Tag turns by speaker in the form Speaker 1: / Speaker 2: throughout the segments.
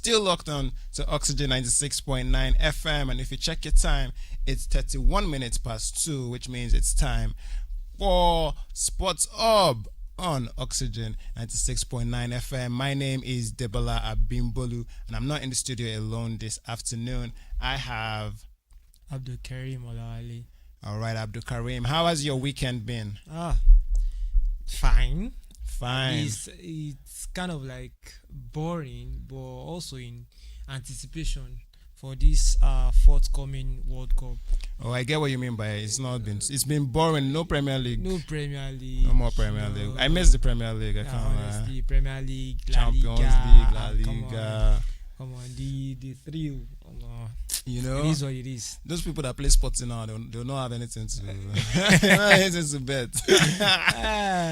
Speaker 1: still locked on to Oxygen 96.9 FM. And if you check your time, it's 31 minutes past 2, which means it's time for Sports Hub on Oxygen 96.9 FM. My name is Debola Abimbolu, and I'm not in the studio alone this afternoon. I have
Speaker 2: Abdul Karim Olawale.
Speaker 1: All right, Abdul Karim. How has your weekend been?
Speaker 2: Fine.
Speaker 1: Fine.
Speaker 2: It's kind of like boring, but also in anticipation for this forthcoming World Cup.
Speaker 1: Oh, I get what you mean by it. It's been boring. No Premier League.
Speaker 2: No Premier League.
Speaker 1: No more Premier League. I miss the Premier League. I can't
Speaker 2: honestly, Premier League, La
Speaker 1: Champions
Speaker 2: Liga,
Speaker 1: League, La Liga.
Speaker 2: Come on, the thrill.
Speaker 1: You know,
Speaker 2: it is what it is.
Speaker 1: Those people that play sports now, they don't have anything to they don't have anything to bet.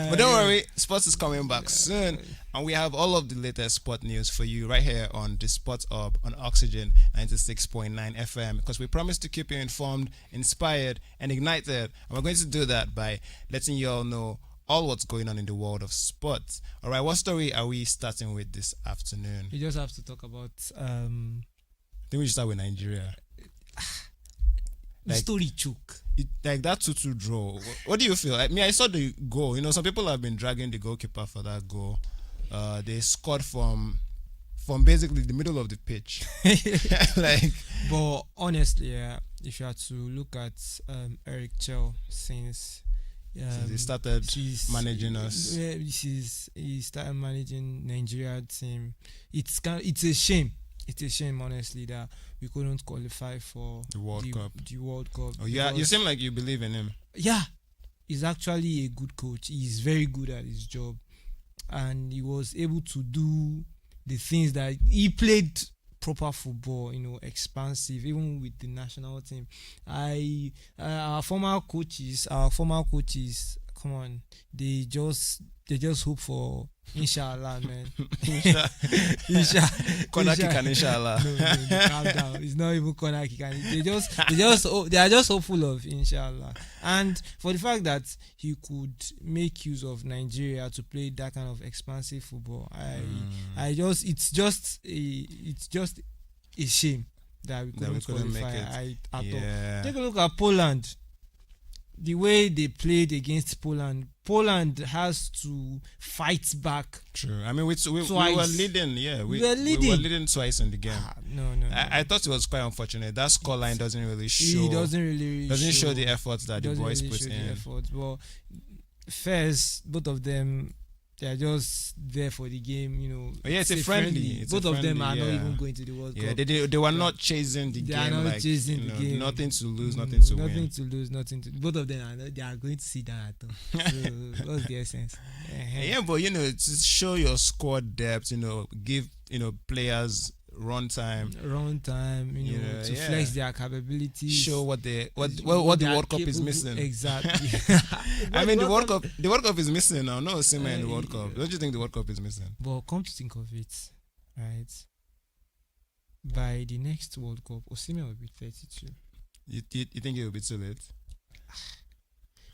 Speaker 1: But don't worry, sports is coming back soon, and we have all of the latest sport news for you right here on the Sports Hub on Oxygen 96.9 FM, because we promise to keep you informed, inspired, and ignited, and we're going to do that by letting you all know all what's going on in the world of sports. All right, what story are we starting with this afternoon?
Speaker 2: You just have to talk about
Speaker 1: I think we should start with Nigeria.
Speaker 2: The story choke.
Speaker 1: Like that 2-2 draw. What do you feel? I saw the goal. You know, some people have been dragging the goalkeeper for that goal. They scored from basically the middle of the pitch.
Speaker 2: But honestly, if you had to look at Eric Chell since
Speaker 1: he started managing us.
Speaker 2: He started managing Nigeria team. It's a shame. It's a shame, honestly, that we couldn't qualify for
Speaker 1: the World Cup. Oh, yeah, you seem like you believe in him.
Speaker 2: Yeah, he's actually a good coach. He's very good at his job, and he was able to do the things that he played proper football. You know, expansive, even with the national team. Our former coaches. Come on, they just hope for Inshallah, man.
Speaker 1: Corner kick and Inshallah.
Speaker 2: No, calm down. It's not even corner kick. They are just hopeful of Inshallah. And for the fact that he could make use of Nigeria to play that kind of expansive football, it's just a shame that we couldn't qualify at all. Take a look at Poland. The way they played against Poland has to fight back.
Speaker 1: True. I mean, we were leading. Yeah, we were leading twice in the game.
Speaker 2: No.
Speaker 1: I thought it was quite unfortunate. That scoreline doesn't really show.
Speaker 2: It doesn't
Speaker 1: show the efforts that the boys put in.
Speaker 2: Well, first, both of them, they are just there for the game, you know.
Speaker 1: Yeah, it's a friendly.
Speaker 2: Both of them are not even going to the World Cup.
Speaker 1: Yeah, they were not chasing the game.
Speaker 2: They are not chasing the game.
Speaker 1: Nothing to lose, nothing to win.
Speaker 2: Nothing to lose, nothing to. Both of them they are going to sit down at home. So what's the essence?
Speaker 1: Yeah, but to show your squad depth, give players run time, to
Speaker 2: flex their capabilities,
Speaker 1: show what the World Cup is missing.
Speaker 2: Exactly.
Speaker 1: I mean, the World Cup is missing now. No Osimhen in the World Cup. Don't you think the World Cup is missing?
Speaker 2: But come to think of it, right? By the next World Cup, Osimhen will be 32.
Speaker 1: You think it will be too late?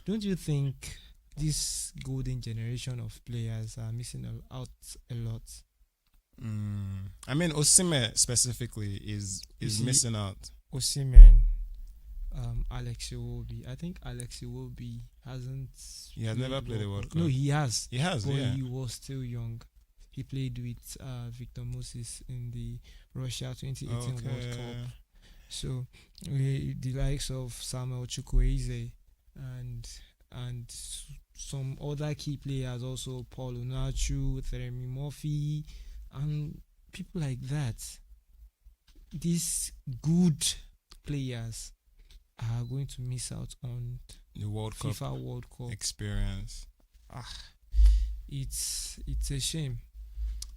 Speaker 2: Don't you think this golden generation of players are missing out a lot?
Speaker 1: I mean, Osimhen specifically is missing out.
Speaker 2: Osimhen, Alex Iwobi. I think Alex Iwobi hasn't.
Speaker 1: He has never played the World Cup.
Speaker 2: No, he has.
Speaker 1: He has,
Speaker 2: but
Speaker 1: yeah.
Speaker 2: He was still young. He played with Victor Moses in the Russia 2018 World Cup. So the likes of Samuel Chukwueze and some other key players, also Paul Onuachu, Theremi Murphy, and people like that. These good players are going to miss out on
Speaker 1: the
Speaker 2: FIFA World Cup
Speaker 1: experience.
Speaker 2: It's a shame.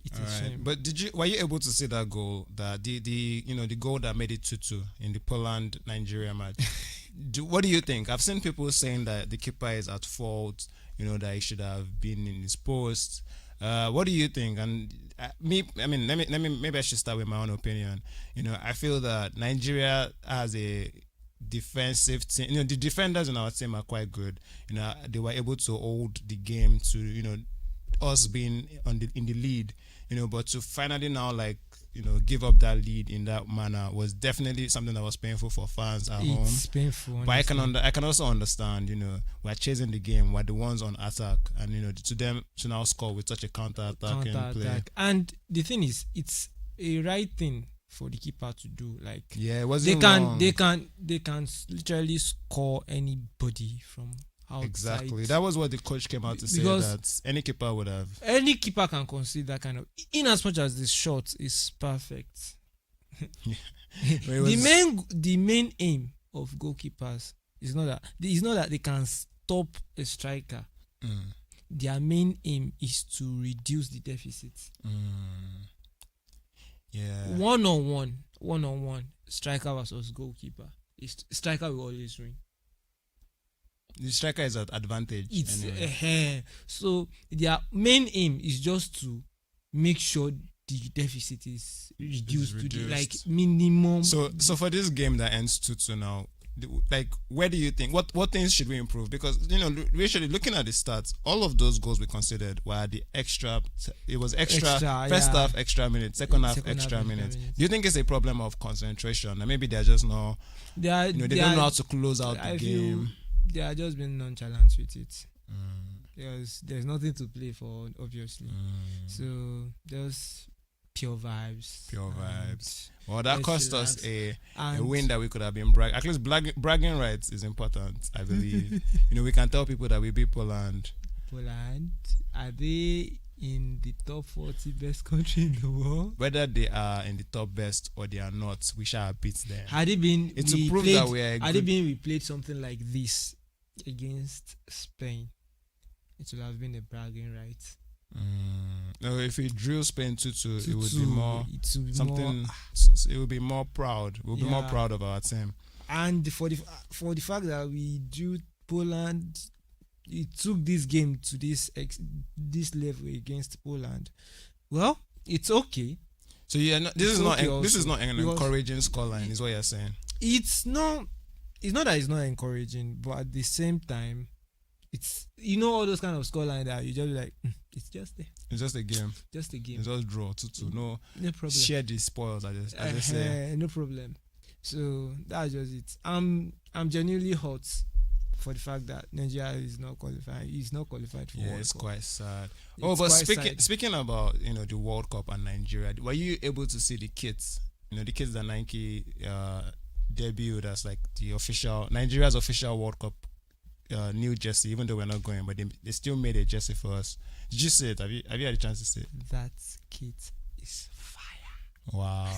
Speaker 2: It's a shame.
Speaker 1: But were you able to see that goal, that the goal that made it 2-2 in the Poland Nigeria match? What do you think? I've seen people saying that the keeper is at fault, that he should have been in his post. What do you think? And maybe I should start with my own opinion. I feel that Nigeria has a defensive team. The defenders in our team are quite good. They were able to hold the game to us being in the lead. But to finally now give up that lead in that manner was definitely something that was painful for fans at home.
Speaker 2: It's painful.
Speaker 1: But I can also understand, we're chasing the game, we're the ones on attack, and to them to now score with such a counter-attacking play.
Speaker 2: And the thing is, it's a right thing for the keeper to do. Like,
Speaker 1: yeah, it wasn't wrong.
Speaker 2: They can literally score anybody from outside.
Speaker 1: Exactly. That was what the coach came out to say,
Speaker 2: Because
Speaker 1: that any keeper would have.
Speaker 2: any keeper can concede that kind of, in as much as the shot is perfect. The main aim of goalkeepers is not that they can stop a striker. Their main aim is to reduce the deficit.
Speaker 1: Yeah.
Speaker 2: One on one, striker versus goalkeeper. Striker will always win.
Speaker 1: The striker is at advantage.
Speaker 2: It's
Speaker 1: anyway.
Speaker 2: So their main aim is just to make sure the deficit is reduced to the minimum.
Speaker 1: So for this game that ends 2-2 now, where do you think what things should we improve? Because usually looking at the stats, all of those goals we considered were the extra. It was extra first half extra minutes, second half extra minutes. Do you think it's a problem of concentration, and maybe they're just not? They don't know how to close out the game.
Speaker 2: They are just being nonchalant with it. Because there's nothing to play for, obviously. So there's pure vibes. Well, that cost us a win that we could have been bragging. At least bragging rights is important, I believe. We can tell people that we beat Poland. Poland, are they in the top 40 best country in the world?
Speaker 1: Whether they are in the top best or they are not, we shall beat them.
Speaker 2: Had it been we played something like this against Spain, it would have been a bragging right.
Speaker 1: No, if we drew Spain 2-2, it would be more something. It would be more proud. We'll be more proud of our team.
Speaker 2: And for the fact that we drew Poland, it took this game to this level against Poland. Well, it's okay.
Speaker 1: So this is not an encouraging scoreline, is what you're saying.
Speaker 2: It's not that it's not encouraging, but at the same time, it's all those kind of scoreline that you just be like, it's just there.
Speaker 1: It's just a game.
Speaker 2: Just a game.
Speaker 1: It's just draw 2-2. No problem. Share the spoils, as I say.
Speaker 2: No problem. So that's just it. I'm genuinely hot for the fact that Nigeria is not qualified. He's not qualified for World Cup.
Speaker 1: It's quite sad. But speaking about the World Cup and Nigeria, were you able to see the kits? The kits that Nike debuted as like the official Nigeria's official World Cup new jersey, even though we're not going, but they still made a jersey for us. Did you see it? Have you had a chance to see it?
Speaker 2: That kit is fire.
Speaker 1: Wow.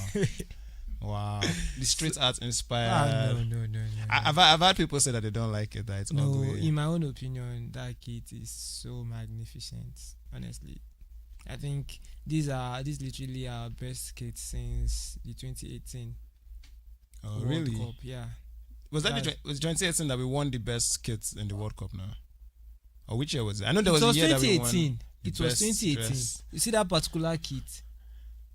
Speaker 1: Wow. The street art inspired.
Speaker 2: No.
Speaker 1: I've had people say that they don't like it, that it's ugly.
Speaker 2: In my own opinion, that kit is so magnificent. Honestly, I think these literally our best kits since the 2018
Speaker 1: World
Speaker 2: really? Cup. Yeah.
Speaker 1: Was 2018 that we won the best kits in the World Cup now? Or which year was it? I know there was a year that we won.
Speaker 2: It was 2018.
Speaker 1: Dress.
Speaker 2: You see that particular kit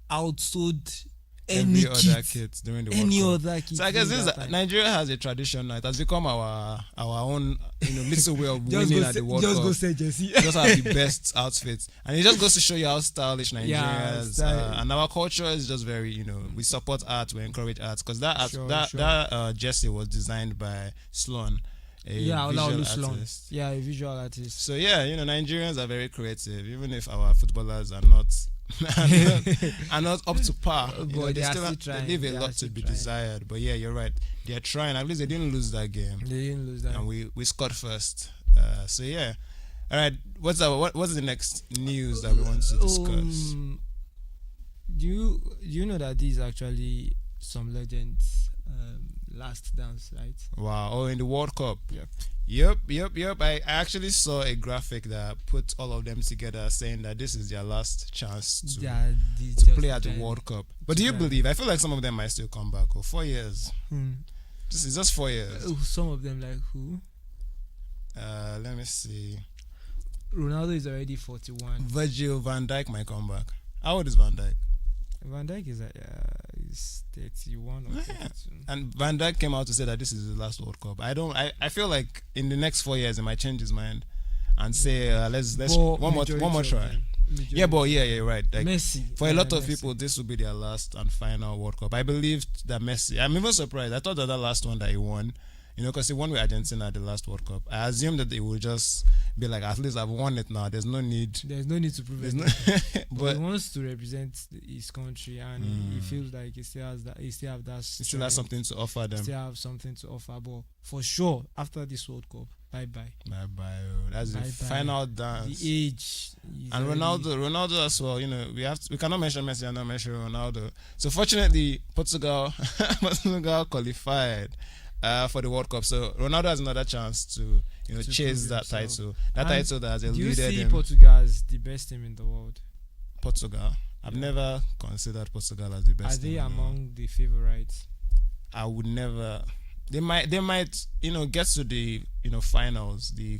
Speaker 2: outsold
Speaker 1: every other kit during the World Cup.
Speaker 2: Other kit.
Speaker 1: So I guess Nigeria has a tradition now. It has become our own little way of winning at the World Cup.
Speaker 2: Just go say jersey.
Speaker 1: Just have the best outfits, and it just goes to show you how stylish Nigerians and our culture is just very we support art, we encourage art, because that jersey was designed by Sloan. A visual artist.
Speaker 2: Yeah, a visual artist.
Speaker 1: So Nigerians are very creative, even if our footballers are not are not up to par.
Speaker 2: But
Speaker 1: they leave a lot to be desired. But yeah, you're right. They're trying. At least they didn't lose that game. And we scored first. So yeah. All right. What's the next news that we want to discuss?
Speaker 2: Do you know that these are actually some legends? Last dance, right?
Speaker 1: Wow. Oh, in the World Cup.
Speaker 2: Yep.
Speaker 1: I actually saw a graphic that put all of them together, saying that this is their last chance to play at the World Cup. But do you believe? I feel like some of them might still come back. 4 years. This is just 4 years.
Speaker 2: Some of them, like who?
Speaker 1: Let me see.
Speaker 2: Ronaldo is already 41.
Speaker 1: Virgil van Dijk might come back. How old is Van Dijk?
Speaker 2: Van Dijk is 31 or 32.
Speaker 1: And Van Dijk came out to say that this is his last World Cup. I feel like in the next 4 years he might change his mind and say let's one more try.
Speaker 2: majority.
Speaker 1: Yeah, but yeah, you're right. Like
Speaker 2: Messi.
Speaker 1: for a
Speaker 2: Yeah,
Speaker 1: lot of
Speaker 2: Messi.
Speaker 1: people, this will be their last and final World Cup. I believed that Messi. I'm even surprised. I thought that last one that he won, because he won with Argentina at the last World Cup. I assumed that it would just be like, at least I've won it now. There's no need.
Speaker 2: There's no need to prove
Speaker 1: There's
Speaker 2: it.
Speaker 1: no.
Speaker 2: But
Speaker 1: but
Speaker 2: he wants to represent his country, and he feels like he still has that. He still have that.
Speaker 1: he still has something to offer them.
Speaker 2: Still have something to offer. But for sure, after this World Cup, bye bye.
Speaker 1: Bye bye. That's the
Speaker 2: Bye-bye.
Speaker 1: final dance.
Speaker 2: The age. is
Speaker 1: And
Speaker 2: already-
Speaker 1: Ronaldo as well. We cannot mention Messi and not mention Ronaldo. So fortunately, Portugal qualified for the World Cup. So Ronaldo has another chance to chase
Speaker 2: prove
Speaker 1: that
Speaker 2: himself.
Speaker 1: title. That
Speaker 2: And
Speaker 1: title that has
Speaker 2: Do you
Speaker 1: eluded
Speaker 2: see
Speaker 1: him.
Speaker 2: Portugal as the best team in the world?
Speaker 1: Portugal. I've
Speaker 2: Yeah.
Speaker 1: never considered Portugal as the best.
Speaker 2: Are they
Speaker 1: team in the world.
Speaker 2: among the favorites?
Speaker 1: I would never. They might get to the finals, the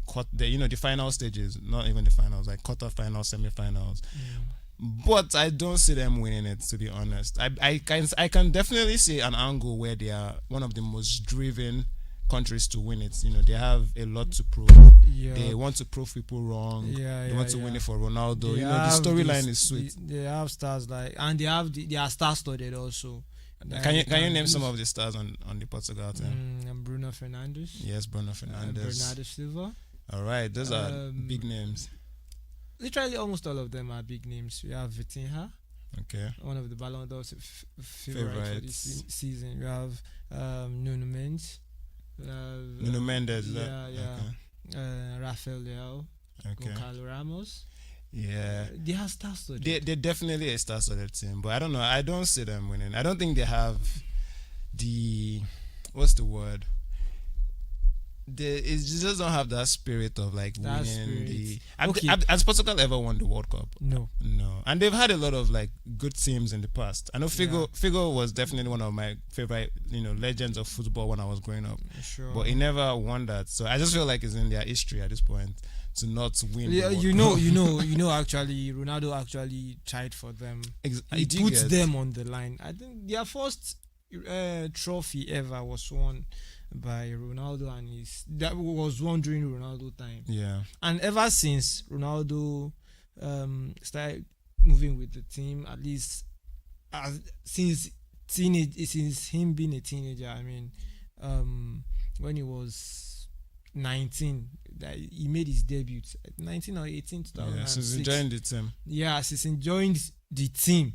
Speaker 1: final stages, not even the finals, like quarterfinals, semi-finals. But I don't see them winning it, to be honest. I can definitely see an angle where they are one of the most driven countries to win it. They have a lot to prove.
Speaker 2: Yeah.
Speaker 1: They want to prove people wrong.
Speaker 2: Yeah,
Speaker 1: They want to win it for Ronaldo. The storyline is sweet.
Speaker 2: They have stars and they are star studded also.
Speaker 1: Can you name some of the stars on the Portugal team?
Speaker 2: Bruno Fernandes.
Speaker 1: Yes, Bruno Fernandes.
Speaker 2: Bernardo Silva.
Speaker 1: All right, those are big names.
Speaker 2: Literally, almost all of them are big names. We have Vitinha,
Speaker 1: Okay.
Speaker 2: one of the Ballon d'Or favorites for this season. We have Nuno Mendes.
Speaker 1: Nuno Mendes.
Speaker 2: Rafael Leao.
Speaker 1: Okay.
Speaker 2: Gonçalo Ramos.
Speaker 1: Yeah.
Speaker 2: They have star studded.
Speaker 1: They're definitely a star-studded team, but I don't know. I don't see them winning. I don't think they have what's the word? It just don't have that spirit of like
Speaker 2: That
Speaker 1: winning
Speaker 2: spirit.
Speaker 1: Has Portugal ever won the World Cup?
Speaker 2: No.
Speaker 1: And they've had a lot of like good teams in the past. I know Figo was definitely one of my favorite legends of football when I was growing up,
Speaker 2: Sure.
Speaker 1: but he never won that. So I just feel like it's in their history at this point to not win.
Speaker 2: Yeah,
Speaker 1: the World
Speaker 2: Cup. Actually, Ronaldo actually tried for them. He put them on the line. I think their first trophy ever was won by Ronaldo, and that was won during Ronaldo time.
Speaker 1: Yeah.
Speaker 2: And ever since Ronaldo started moving with the team, at least since him being a teenager, I mean, when he was 19, that he made his debut 19 or 18, 2006.
Speaker 1: Yeah, since he joined the team.
Speaker 2: Yeah, since he joined the team,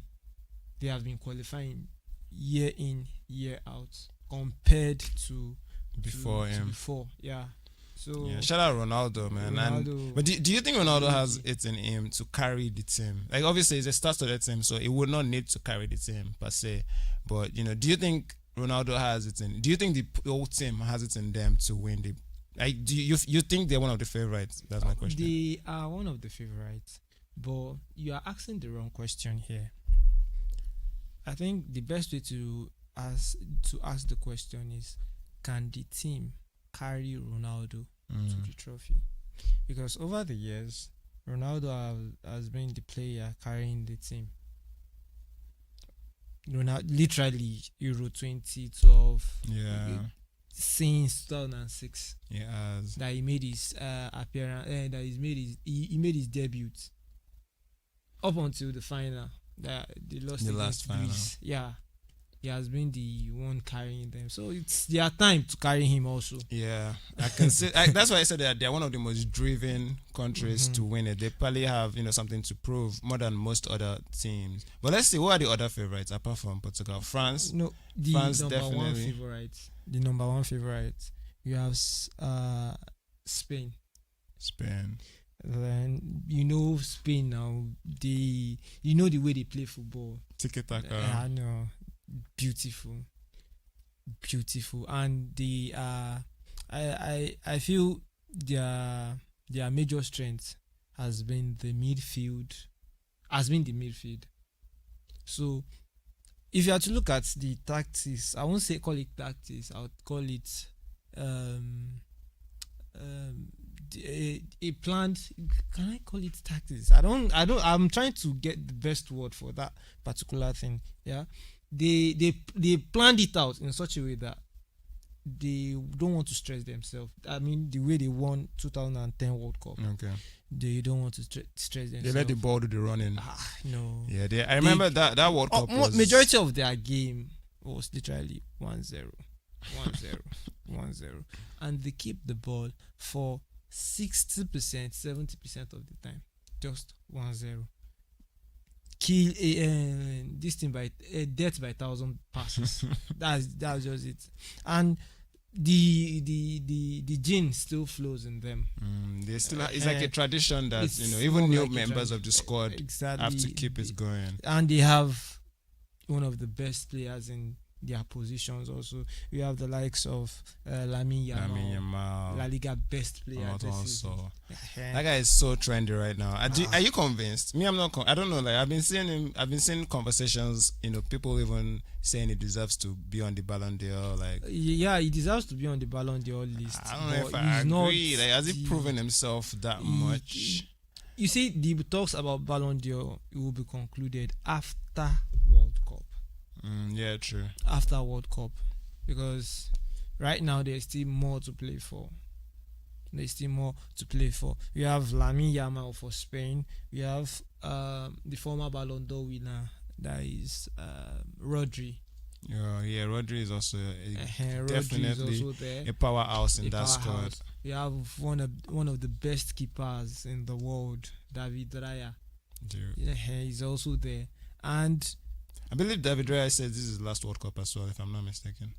Speaker 2: they have been qualifying year in, year out compared to
Speaker 1: Before him.
Speaker 2: Before, yeah. So
Speaker 1: Yeah, shout out Ronaldo, man.
Speaker 2: Ronaldo.
Speaker 1: But do you think Ronaldo has it in him to carry the team? Like obviously he's a star-studded team, so he would not need to carry the team per se. But do you think Ronaldo has it in? Do you think the whole team has it in them to win the? Do you think they're one of the favorites? That's my question.
Speaker 2: They are one of the favorites, but you are asking the wrong question here. I think the best way to ask the question is, can the team carry Ronaldo to the trophy? Because over the years, Ronaldo has been the player carrying the team. Literally Euro 2012.
Speaker 1: Yeah.
Speaker 2: Since 2006.
Speaker 1: Yeah.
Speaker 2: That he made his appearance. That he made his debut. Up until the final, that they lost
Speaker 1: The
Speaker 2: against
Speaker 1: last final.
Speaker 2: Greece. Yeah, he has been the one carrying them. So it's their time to carry him also.
Speaker 1: Yeah, I can see. That's why I said that they're one of the most driven countries to win it. They probably have something to prove more than most other teams. But let's see, what are the other favorites apart from Portugal? France.
Speaker 2: No, the
Speaker 1: France
Speaker 2: number one
Speaker 1: definitely.
Speaker 2: favorite. The number one favorite. You have Spain.
Speaker 1: Spain.
Speaker 2: Then Spain now. The way they play football.
Speaker 1: Tiki taka.
Speaker 2: I know, beautiful, and I feel their major strength has been the midfield. So, if you are to look at the tactics, I won't say call it tactics. I would call it a planned. Can I call it tactics? I'm trying to get the best word for that particular thing. Yeah, they planned it out in such a way that they don't want to stress themselves. I mean, the way they won 2010 World Cup,
Speaker 1: Okay.
Speaker 2: they don't want to stress
Speaker 1: They
Speaker 2: themselves.
Speaker 1: let the ball do the running.
Speaker 2: No.
Speaker 1: Yeah, I remember that World Cup was
Speaker 2: Majority of their game was literally 1-0, 1-0, 1-0, and they keep the ball for 60%, 70% of the time, just 1-0. Kill this thing by death by 1,000 passes. that's just it. And the gene still flows in them.
Speaker 1: They still it's like a tradition that
Speaker 2: It's
Speaker 1: even
Speaker 2: more
Speaker 1: new
Speaker 2: like a
Speaker 1: members of the squad
Speaker 2: exactly
Speaker 1: have to keep it going.
Speaker 2: And they have one of the best players in their positions. Also, we have the likes of Lamine Yamal, La Liga best player this season.
Speaker 1: Also, that guy is so trendy right now. Are you convinced? Me, I'm not. I don't know. Like I've been seeing conversations. People even saying he deserves to be on the Ballon d'Or. Like,
Speaker 2: yeah, he deserves to be on the Ballon d'Or list.
Speaker 1: I don't know if I agree. Like, has he proven himself that much?
Speaker 2: You see, the talks about Ballon d'Or will be concluded after World Cup.
Speaker 1: Yeah, true.
Speaker 2: After World Cup, because right now there's still more to play for. We have Lamine Yamal for Spain. We have the former Ballon d'Or winner, that is Rodri.
Speaker 1: Yeah, Rodri is also
Speaker 2: definitely also
Speaker 1: a powerhouse in that squad.
Speaker 2: We have one of the best keepers in the world, David Raya. Yeah, he's also there, and
Speaker 1: I believe David Raya said this is his last World Cup as well, if I'm not mistaken.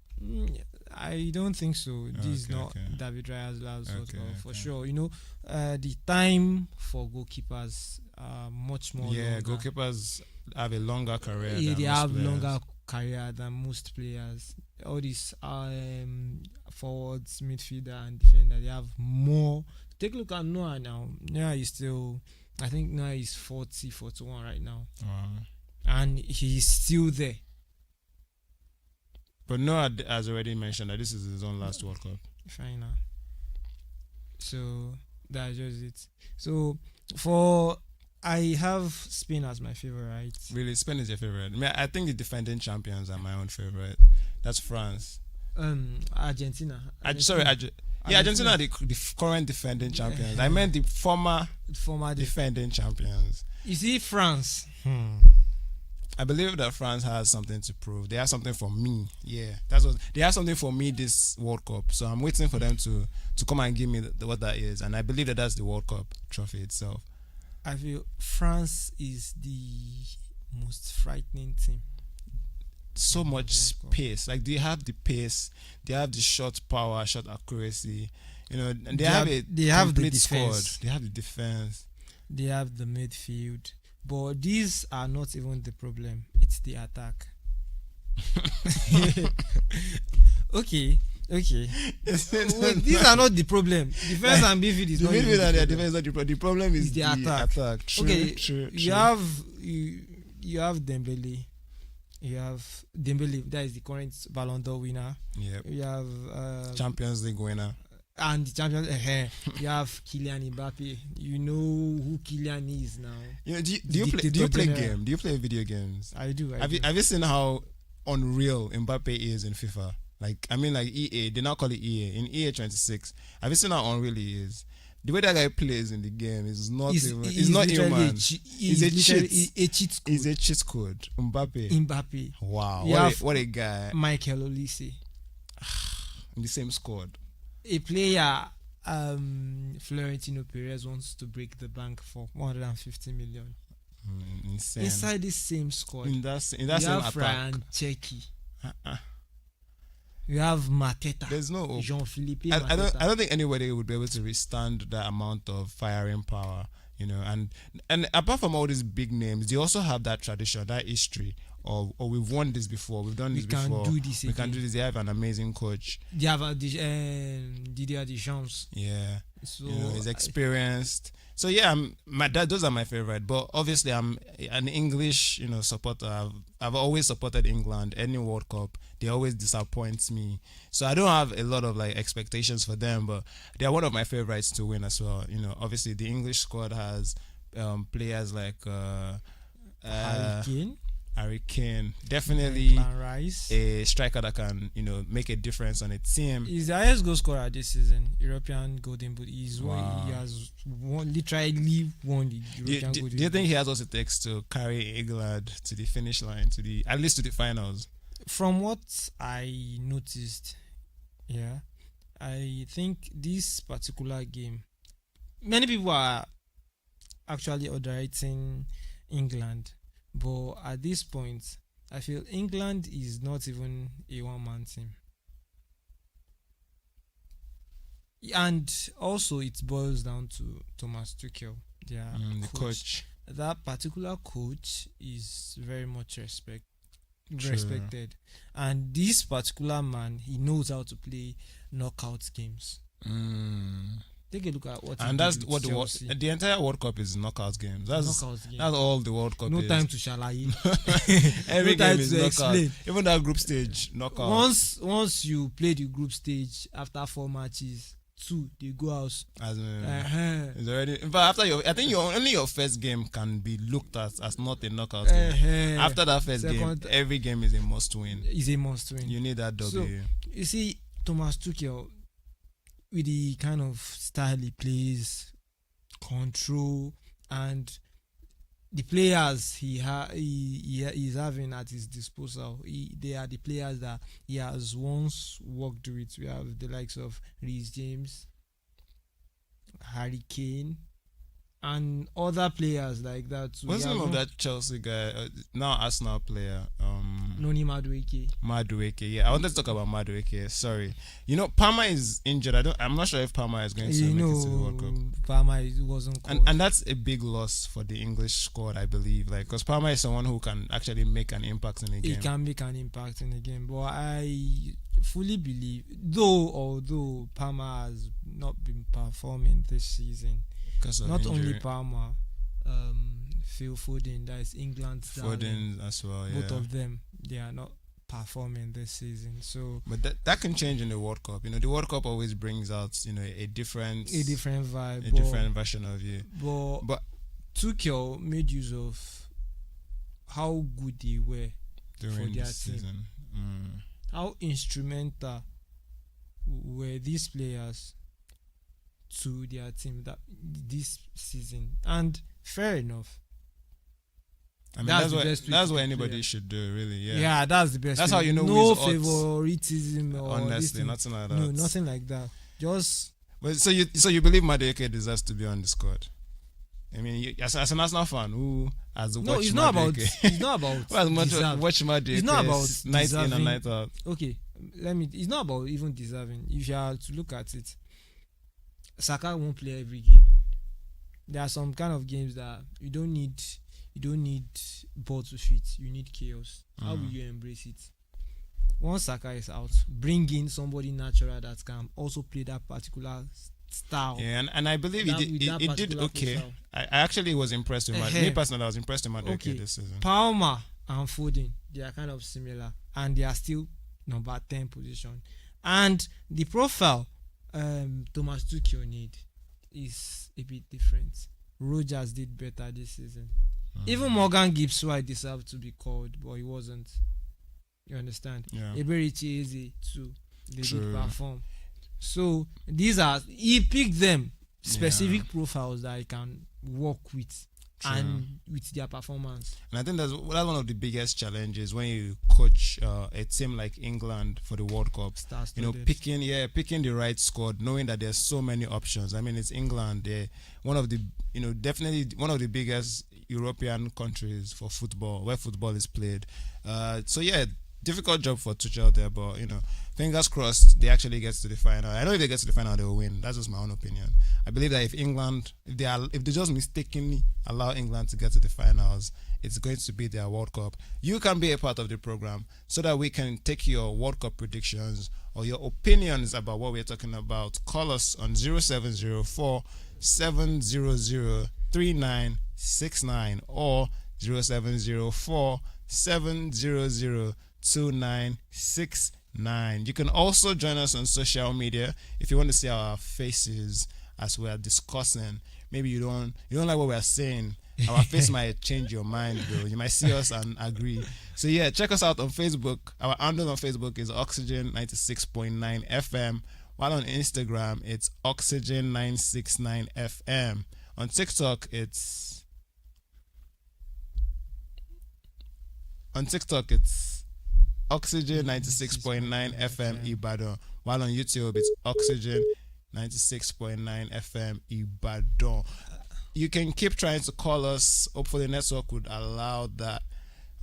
Speaker 2: I don't think so. This is not David Raya's last World Cup for sure. The time for goalkeepers are much more.
Speaker 1: Yeah,
Speaker 2: longer.
Speaker 1: Goalkeepers have a longer career.
Speaker 2: Yeah, they have
Speaker 1: players.
Speaker 2: longer career than most players. All these forwards, midfielder, and defender, they have more. Take a look at Noah now. Noah is still, I think Noah is 40, 41 right now. And he's still there.
Speaker 1: But Noah has already mentioned that this is his own last World Cup.
Speaker 2: Final. So that's just it. So I have Spain as my favorite.
Speaker 1: Really, Spain is your favorite? I think the defending champions are my own favorite. That's France.
Speaker 2: Argentina.
Speaker 1: Argentina are the current defending champions. I meant the former defending champions.
Speaker 2: You see, France.
Speaker 1: I believe that France has something to prove. They have something for me. Yeah, they have something for me this World Cup. So I'm waiting for them to come and give me what that is. And I believe that's the World Cup trophy itself.
Speaker 2: I feel France is the most frightening team.
Speaker 1: So much pace. Like, they have the pace. They have the shot power, shot accuracy. And they have a complete squad. They have the defense.
Speaker 2: They have the midfield. But these are not even the problem. It's the attack. Okay. These are not the problem. Defense and midfield is not the problem.
Speaker 1: Defense not the problem. The problem is the attack. True.
Speaker 2: You have Dembele. You have Dembele. That is the current Ballon d'Or winner.
Speaker 1: Yep.
Speaker 2: You have
Speaker 1: Champions League winner.
Speaker 2: And the champions, you have Kylian Mbappe. You know who Kylian is now.
Speaker 1: Do you play game? Do you play video games?
Speaker 2: I do.
Speaker 1: Have you seen how unreal Mbappe is in FIFA? Like, I mean, like EA, they now call it EA. In EA 26, have you seen how unreal he is? The way that guy plays in the game is not human. He's a cheat. He's a cheat code. Mbappe. Wow. What a guy.
Speaker 2: Michael Olise.
Speaker 1: In the same squad.
Speaker 2: A player, Florentino Perez wants to break the bank for 150 million.
Speaker 1: Insane.
Speaker 2: Inside this same squad.
Speaker 1: In that same
Speaker 2: attack. Franceschi. You have Mateta.
Speaker 1: There's no hope.
Speaker 2: Jean-Philippe
Speaker 1: Mateta. I don't think anybody would be able to withstand that amount of firing power. And apart from all these big names, they also have that tradition, that history. Or we've won this before. We've done this before. We can do this. They have an amazing coach.
Speaker 2: They have Didier Deschamps.
Speaker 1: Yeah. So he's experienced. So yeah, those are my favorite. But obviously, I'm an English, supporter. I've always supported England. Any World Cup, they always disappoint me. So I don't have a lot of expectations for them. But they are one of my favorites to win as well. Obviously the English squad has players like
Speaker 2: Harry Kane.
Speaker 1: Harry Kane, definitely
Speaker 2: Declan Rice.
Speaker 1: a striker that can, make a difference on a team.
Speaker 2: He's the highest goal scorer this season, European Golden Boot.
Speaker 1: Wow.
Speaker 2: He has literally won the European Golden Boot.
Speaker 1: Do you think he has what it takes to carry England to the finish line, at least to the finals?
Speaker 2: From what I noticed, yeah, I think this particular game, many people are actually underrating England, but at this point, I feel England is not even a one-man team. And also, it boils down to Thomas Tuchel, their
Speaker 1: The coach.
Speaker 2: That particular coach is very much
Speaker 1: True.
Speaker 2: respected, and this particular man, he knows how to play knockout games. Take a look at what he
Speaker 1: And
Speaker 2: did
Speaker 1: that's
Speaker 2: with
Speaker 1: what
Speaker 2: Chelsea.
Speaker 1: the entire World Cup is knockout games. That's
Speaker 2: Knockout game.
Speaker 1: all the World Cup
Speaker 2: No
Speaker 1: is.
Speaker 2: time to shalaye.
Speaker 1: Every
Speaker 2: no time
Speaker 1: game is
Speaker 2: to
Speaker 1: knockout.
Speaker 2: explain.
Speaker 1: Even that group stage knockout.
Speaker 2: Once you play the group stage, after 4 matches, 2 they go out.
Speaker 1: As in,
Speaker 2: Uh-huh.
Speaker 1: it's already. In fact, I think only your first game can be looked at as not a knockout game.
Speaker 2: Uh-huh.
Speaker 1: After that first
Speaker 2: Second-
Speaker 1: game, every game is a must win.
Speaker 2: Is a must win.
Speaker 1: You need that W.
Speaker 2: You see, Thomas Tuchel, with the kind of style he plays, control, and the players he is having at his disposal, they are the players that he has once worked with. We have the likes of Reece James, Harry Kane, and other players like that too.
Speaker 1: What's the name of
Speaker 2: We
Speaker 1: that Chelsea guy? Now Arsenal player.
Speaker 2: have Noni Madueke.
Speaker 1: Madueke. Yeah, I wanted to talk about Madueke. Sorry, Palmer is injured. I'm not sure if Palmer is going to
Speaker 2: You
Speaker 1: make it to the World Cup.
Speaker 2: know, Palmer wasn't called.
Speaker 1: And that's a big loss for the English squad, I believe. Like, because Palmer is someone who can actually make an impact in a
Speaker 2: He
Speaker 1: game.
Speaker 2: can make an impact in the game, but I fully believe, although Palmer has not been performing this season,
Speaker 1: 'Cause of
Speaker 2: not
Speaker 1: injury.
Speaker 2: only Palmer, Phil Foden, that is England's darling,
Speaker 1: Foden as well. Yeah.
Speaker 2: both of them, they are not performing this season. So
Speaker 1: But that can change in the World Cup. The World Cup always brings out, a different
Speaker 2: a different vibe.
Speaker 1: a different version of you.
Speaker 2: But
Speaker 1: But
Speaker 2: Tuchel made use of how good they were,
Speaker 1: during
Speaker 2: their
Speaker 1: this
Speaker 2: team.
Speaker 1: season.
Speaker 2: how instrumental were these players to their team that this season. And fair enough.
Speaker 1: I mean,
Speaker 2: That's the best way
Speaker 1: that's
Speaker 2: to
Speaker 1: what
Speaker 2: play
Speaker 1: anybody
Speaker 2: it.
Speaker 1: should do, really. Yeah.
Speaker 2: Yeah, that's the best.
Speaker 1: That's
Speaker 2: way.
Speaker 1: how you know
Speaker 2: no
Speaker 1: who is odds.
Speaker 2: favoritism or this
Speaker 1: Honestly,
Speaker 2: thing.
Speaker 1: nothing like that.
Speaker 2: No, nothing like that. Just
Speaker 1: But so you believe Madueke deserves to be on the squad? I mean, as an Arsenal fan who has watched
Speaker 2: it's not about.
Speaker 1: Madueke,
Speaker 2: It's not about.
Speaker 1: who has
Speaker 2: deserve.
Speaker 1: watched Madueke
Speaker 2: It's not about
Speaker 1: night in and
Speaker 2: deserving.
Speaker 1: night out.
Speaker 2: Okay, it's not about even deserving. If you are to look at it, Saka won't play every game. There are some kind of games that you don't need ball to fit. You need chaos. How will you embrace it? Once Saka is out, bring in somebody natural that can also play that particular style.
Speaker 1: Yeah, and I believe
Speaker 2: That-
Speaker 1: he
Speaker 2: with that
Speaker 1: did
Speaker 2: particular
Speaker 1: okay.
Speaker 2: profile.
Speaker 1: I actually was impressed with
Speaker 2: Eh-heh.
Speaker 1: me personally. I was impressed with Madueke
Speaker 2: Okay.
Speaker 1: this season.
Speaker 2: Palmer and Foden, they are kind of similar, and they are still number 10 position. And the profile Thomas Tuchel need is a bit different. Rogers did better this season. Even Morgan Gibbs White deserved to be called, but he wasn't. You understand?
Speaker 1: Yeah.
Speaker 2: Eberichi Eze too. They
Speaker 1: True.
Speaker 2: did perform. So he picked them specific profiles that he can work with and with their performance.
Speaker 1: And I think that's one of the biggest challenges when you coach a team like England for the World Cup.
Speaker 2: Star-studded.
Speaker 1: Picking the right squad, knowing that there's so many options. I mean, it's England. They're one of the, definitely one of the biggest European countries for football, where football is played. So yeah, difficult job for Tuchel there, but fingers crossed they actually get to the final. I know if they get to the final, they will win. That's just my own opinion. I believe that if they just mistakenly allow England to get to the finals, it's going to be their World Cup. You can be a part of the program so that we can take your World Cup predictions or your opinions about what we're talking about. Call us on 0704 700 3969 or 0704 700 2969. You can also join us on social media if you want to see our faces as we are discussing. Maybe you don't like what we are saying Our face might change your mind, bro. You might see us and agree. So yeah, check us out on Facebook. Our handle on Facebook is Oxygen 96.9 FM. While on Instagram, it's Oxygen 969 FM. On TikTok, it's Oxygen 96.9 FM Ibadan. While on YouTube, it's Oxygen 96.9 FM Ibadan. You can keep trying to call us. Hopefully, the network would allow that.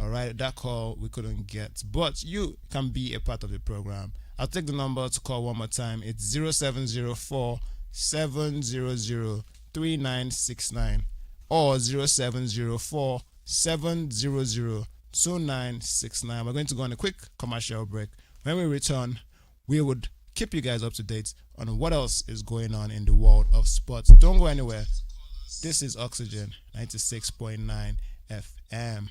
Speaker 1: All right, that call we couldn't get, but you can be a part of the program. I'll take the number to call one more time. It's 0704 700 3969 or 0704 700 2969. We're going to go on a quick commercial break. When we return, we would keep you guys up to date on what else is going on in the world of sports. Don't go anywhere. This is Oxygen 96.9 FM.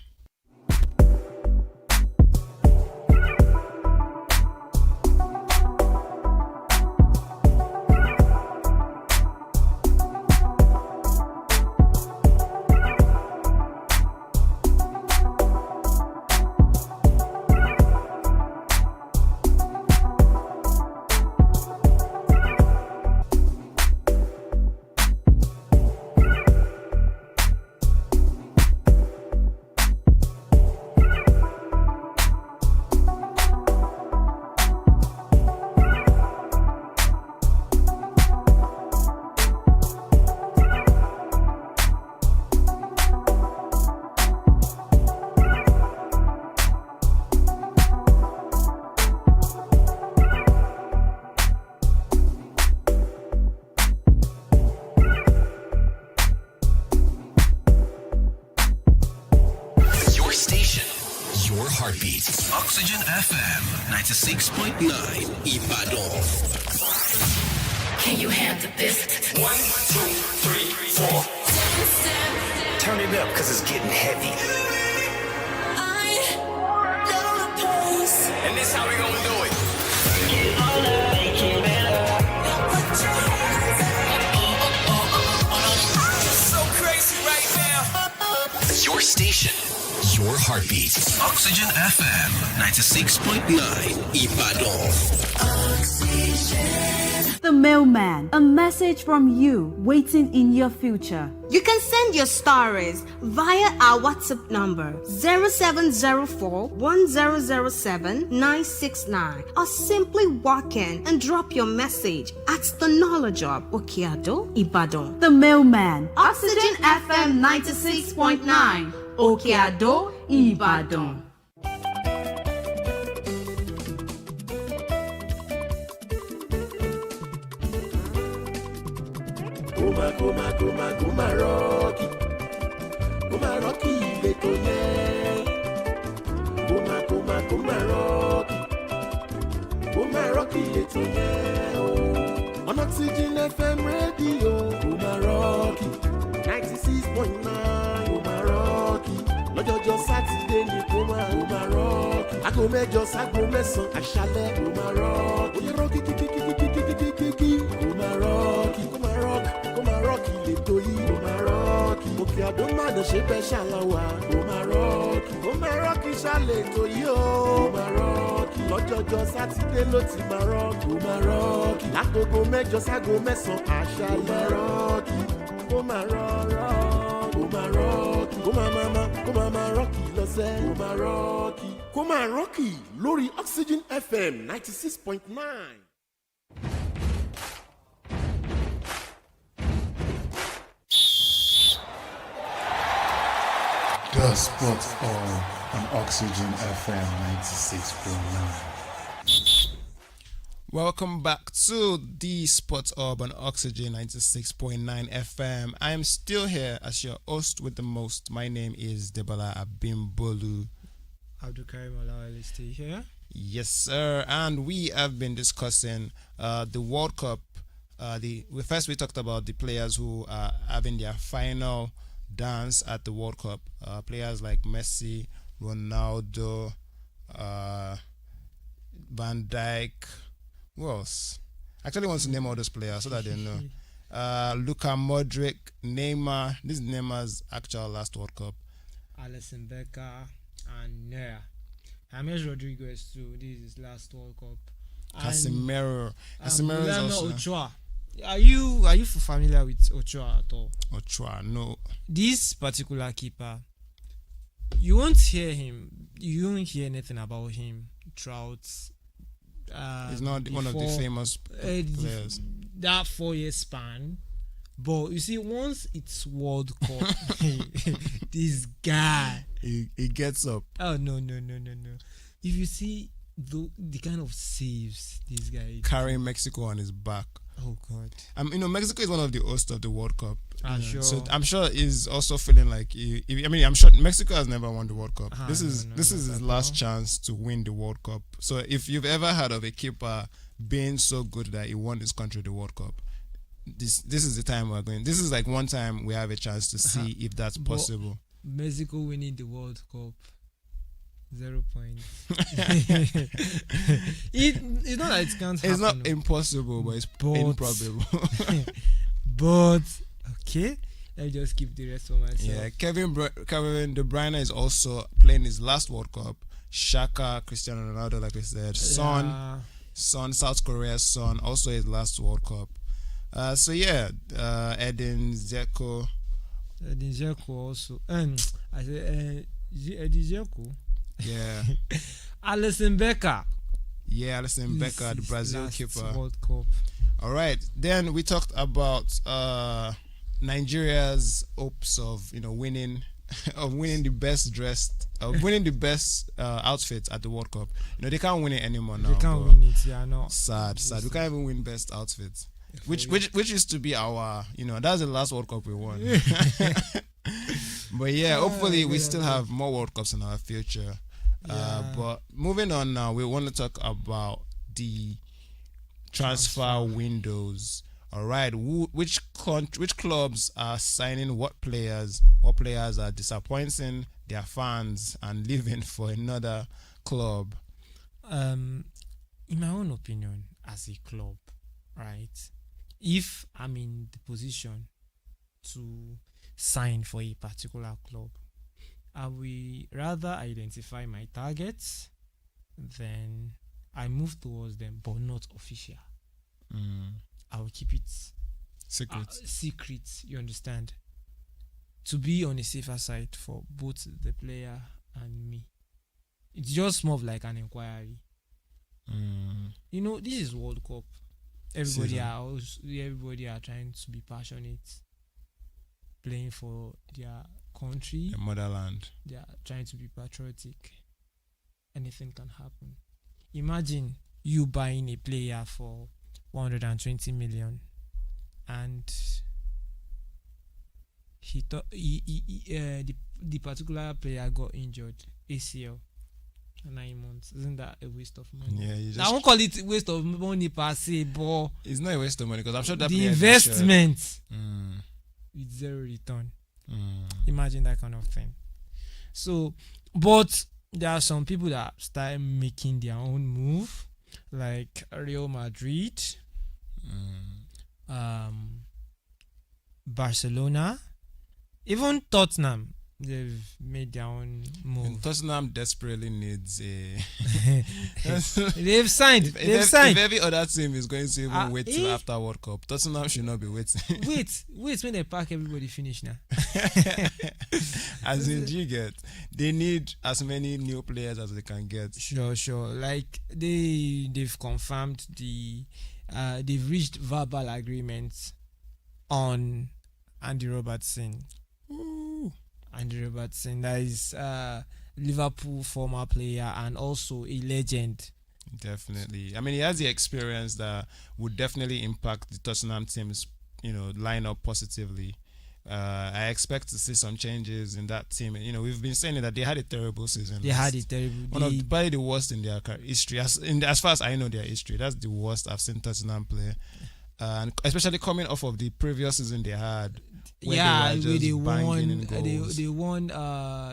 Speaker 3: Heartbeat. Oxygen FM 96.9 Ibadan.
Speaker 4: Can you handle this?
Speaker 3: 1, 2, 3, 4. Turn it up, cause it's getting heavy.
Speaker 4: I know a place.
Speaker 3: And this how we gonna do it.
Speaker 4: Get on up, make it better. Put your hands up.
Speaker 3: So crazy right now. Your station. Your heartbeat. Oxygen FM 96.9 Ibadan.
Speaker 4: Oxygen.
Speaker 5: The Mailman, a message from you waiting in your future.
Speaker 6: You can send your stories via our WhatsApp number 0704 1007 969 or simply walk in and drop your message at the Knowledge Hub, Okeado, Ibadan.
Speaker 5: The Mailman,
Speaker 6: Oxygen FM 96.9 Okeado, Ibadan.
Speaker 7: Kuma Rocky, leto ye. Kuma Rocky, leto ye. On Oxygen FM radio, Kuma Rocky, 96.9, Kuma Rocky. Lọ́jọ́jọ́ Sátidé ni Kuma Rocky. Aago mẹ́jọ ságo mẹ́sàn-án àṣálẹ́ Kuma Rocky. Oyè Rocky kìkìkìkìkìkìkì Kuma Rocky. Kuma Rocky lètò yìí Kuma Rocky. Òkè Àdó Ìbàdàn ṣe fẹ́ ṣàlàwà Kuma Rocky ṣàlètò yìí o Kuma Rocky. Lọ́jọ́jọ́ Sátidé ló ti máa Rocky Kuma Rocky. Lágogo mẹ́jọ ságo mẹ́sàn-án àṣálẹ́ Rocky. Kuma Rocky. Kuma Rocky lọ́sẹ̀. Kuma Rocky lórí Oxygen FM 96.9.
Speaker 8: The Sports Hub on Oxygen FM 96.9.
Speaker 1: Welcome back to the Sports Hub on Oxygen 96.9 FM. I am still here as your host with the most. My name is Debola Abimbolu.
Speaker 2: Abdulkarim Olawale stay here.
Speaker 1: Yes, sir. And we have been discussing the World Cup. We talked about the players who are having their final dance at the World Cup. Players like Messi, Ronaldo, Van Dijk. Who else? I actually want to name all those players so that they know. Luka Modric, Neymar. This is Neymar's actual last World Cup.
Speaker 2: Alisson Becker and Neuer. James Rodriguez too. This is his last World Cup. And,
Speaker 1: Casemiro. Casemiro is
Speaker 2: Leno
Speaker 1: also
Speaker 2: Ochoa. Are you familiar with Ochoa at all?
Speaker 1: Ochoa. No.
Speaker 2: This particular keeper, you won't hear him. You won't hear anything about him throughout.
Speaker 1: He's not one of the famous players.
Speaker 2: That 4-year span. But you see, once it's World Cup, this guy.
Speaker 1: He gets up.
Speaker 2: Oh no. If you see the kind of saves this guy
Speaker 1: Carrying Mexico on his back.
Speaker 2: oh god.
Speaker 1: Mexico is one of the hosts of the World Cup.
Speaker 2: Sure.
Speaker 1: So I'm sure he's also feeling like I'm sure Mexico has never won the World Cup. This is his last chance to win the World Cup. So if you've ever heard of a keeper being so good that he won his country the World Cup, this is the time we're going. This is like one time we have a chance to see if that's possible.
Speaker 2: Mexico winning the World Cup. 0 points. It's not that it can't happen.
Speaker 1: It's not impossible, but it's improbable.
Speaker 2: But okay, let me just keep the rest for myself.
Speaker 1: Yeah, Kevin De Bruyne is also playing his last World Cup. Shaka, Cristiano Ronaldo, like we said, Son, South Korea's son, also his last World Cup. Edin Dzeko.
Speaker 2: Edin Dzeko also. I said Edin Dzeko.
Speaker 1: Yeah.
Speaker 2: Alisson Becker.
Speaker 1: Yeah, Alisson Becker, the Brazil keeper.
Speaker 2: World Cup.
Speaker 1: All right. Then we talked about Nigeria's hopes of winning the best dressed, winning the best outfit at the World Cup. They can't win it anymore now.
Speaker 2: They can't win it. Yeah, no.
Speaker 1: Sad. We can't even win best outfit. Which used to be our, that's the last World Cup we won. But yeah, hopefully we still have more World Cups in our future. But moving on now, we want to talk about the transfer windows. All right, which clubs are signing what players? What players are disappointing their fans and leaving for another club?
Speaker 2: In my own opinion, as a club, right? If I'm in the position to sign for a particular club, I will rather identify my targets, then I move towards them, but not official. I will keep it secret, you understand? To be on the safer side for both the player and me. It's just more of like an inquiry. This is World Cup. Everybody are trying to be passionate, playing for their country,
Speaker 1: the motherland.
Speaker 2: They are trying to be patriotic. Anything can happen. Imagine you buying a player for 120 million, and the particular player got injured, ACL. 9 months. Isn't that a waste of money? Yeah, I won't call it a waste of money per se, but
Speaker 1: it's not a waste of money because I'm sure that
Speaker 2: the investment with zero return. Imagine that kind of thing. So, but there are some people that start making their own move, like Real Madrid, Barcelona, even Tottenham. They've made their own move.
Speaker 1: And Tottenham desperately needs a.
Speaker 2: They've signed.
Speaker 1: If every other team is going to even wait till after World Cup, Tottenham should not be waiting.
Speaker 2: wait when they pack everybody finish now.
Speaker 1: As in, you get, they need as many new players as they can get.
Speaker 2: Sure. Like they've confirmed they've reached verbal agreements on Andy Robertson. Andy Robertson, that is Liverpool former player and also a legend.
Speaker 1: Definitely. I mean, he has the experience that would definitely impact the Tottenham team's, lineup positively. I expect to see some changes in that team. We've been saying that they had a terrible season. One of probably the worst in their history. As far as I know their history, that's the worst I've seen Tottenham play. And especially coming off of the previous season they had.
Speaker 2: They won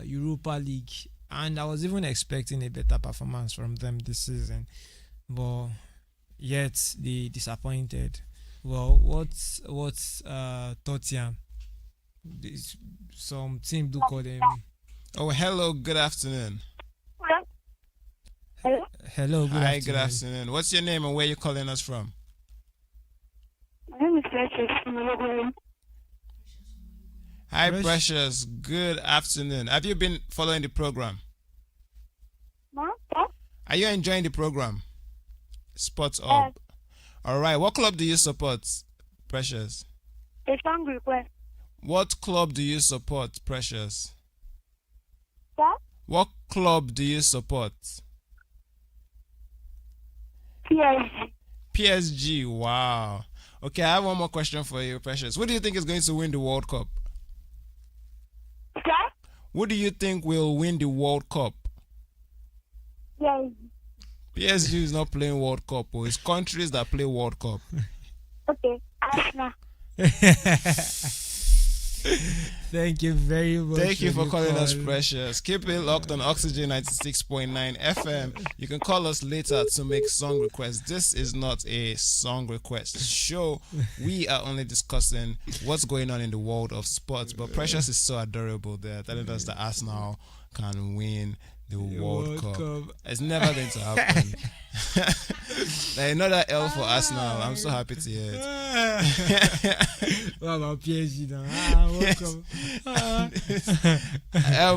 Speaker 2: Europa League, and I was even expecting a better performance from them this season, but yet they disappointed. Well, what's Tottenham? Some team do call them.
Speaker 1: Oh, hello. Good afternoon.
Speaker 2: Hello, good
Speaker 1: Hi.
Speaker 2: afternoon.
Speaker 1: Good afternoon. What's your name and where you calling us from?
Speaker 9: My name is Precious from Ologoro.
Speaker 1: Hi,
Speaker 2: Fresh.
Speaker 1: Precious. Good afternoon. Have you been following the program? Are you enjoying the program? Sports Up. All right. What club do you support, Precious?
Speaker 9: A song request.
Speaker 1: What club do you support, Precious?
Speaker 9: Sir?
Speaker 1: What club do you support?
Speaker 9: PSG.
Speaker 1: PSG. Wow. Okay, I have one more question for you, Precious. Who do you think is going to win the World Cup?
Speaker 9: Sir?
Speaker 1: Who do you think will win the World Cup?
Speaker 9: Yes.
Speaker 1: PSG is not playing World Cup, or it's countries that play World Cup.
Speaker 9: Okay. Arsenal.
Speaker 2: Thank you very much.
Speaker 1: Thank you for
Speaker 2: the
Speaker 1: calling us,
Speaker 2: call.
Speaker 1: Precious. Keep it locked on Oxygen 96.9 FM. You can call us later to make song requests. This is not a song request show. We are only discussing what's going on in the world of sports. But Precious is so adorable there, telling us that Arsenal can win the World Cup. It's never going to happen. Like, another L for Arsenal. I'm so happy to hear it.
Speaker 2: What about PSG now? Welcome.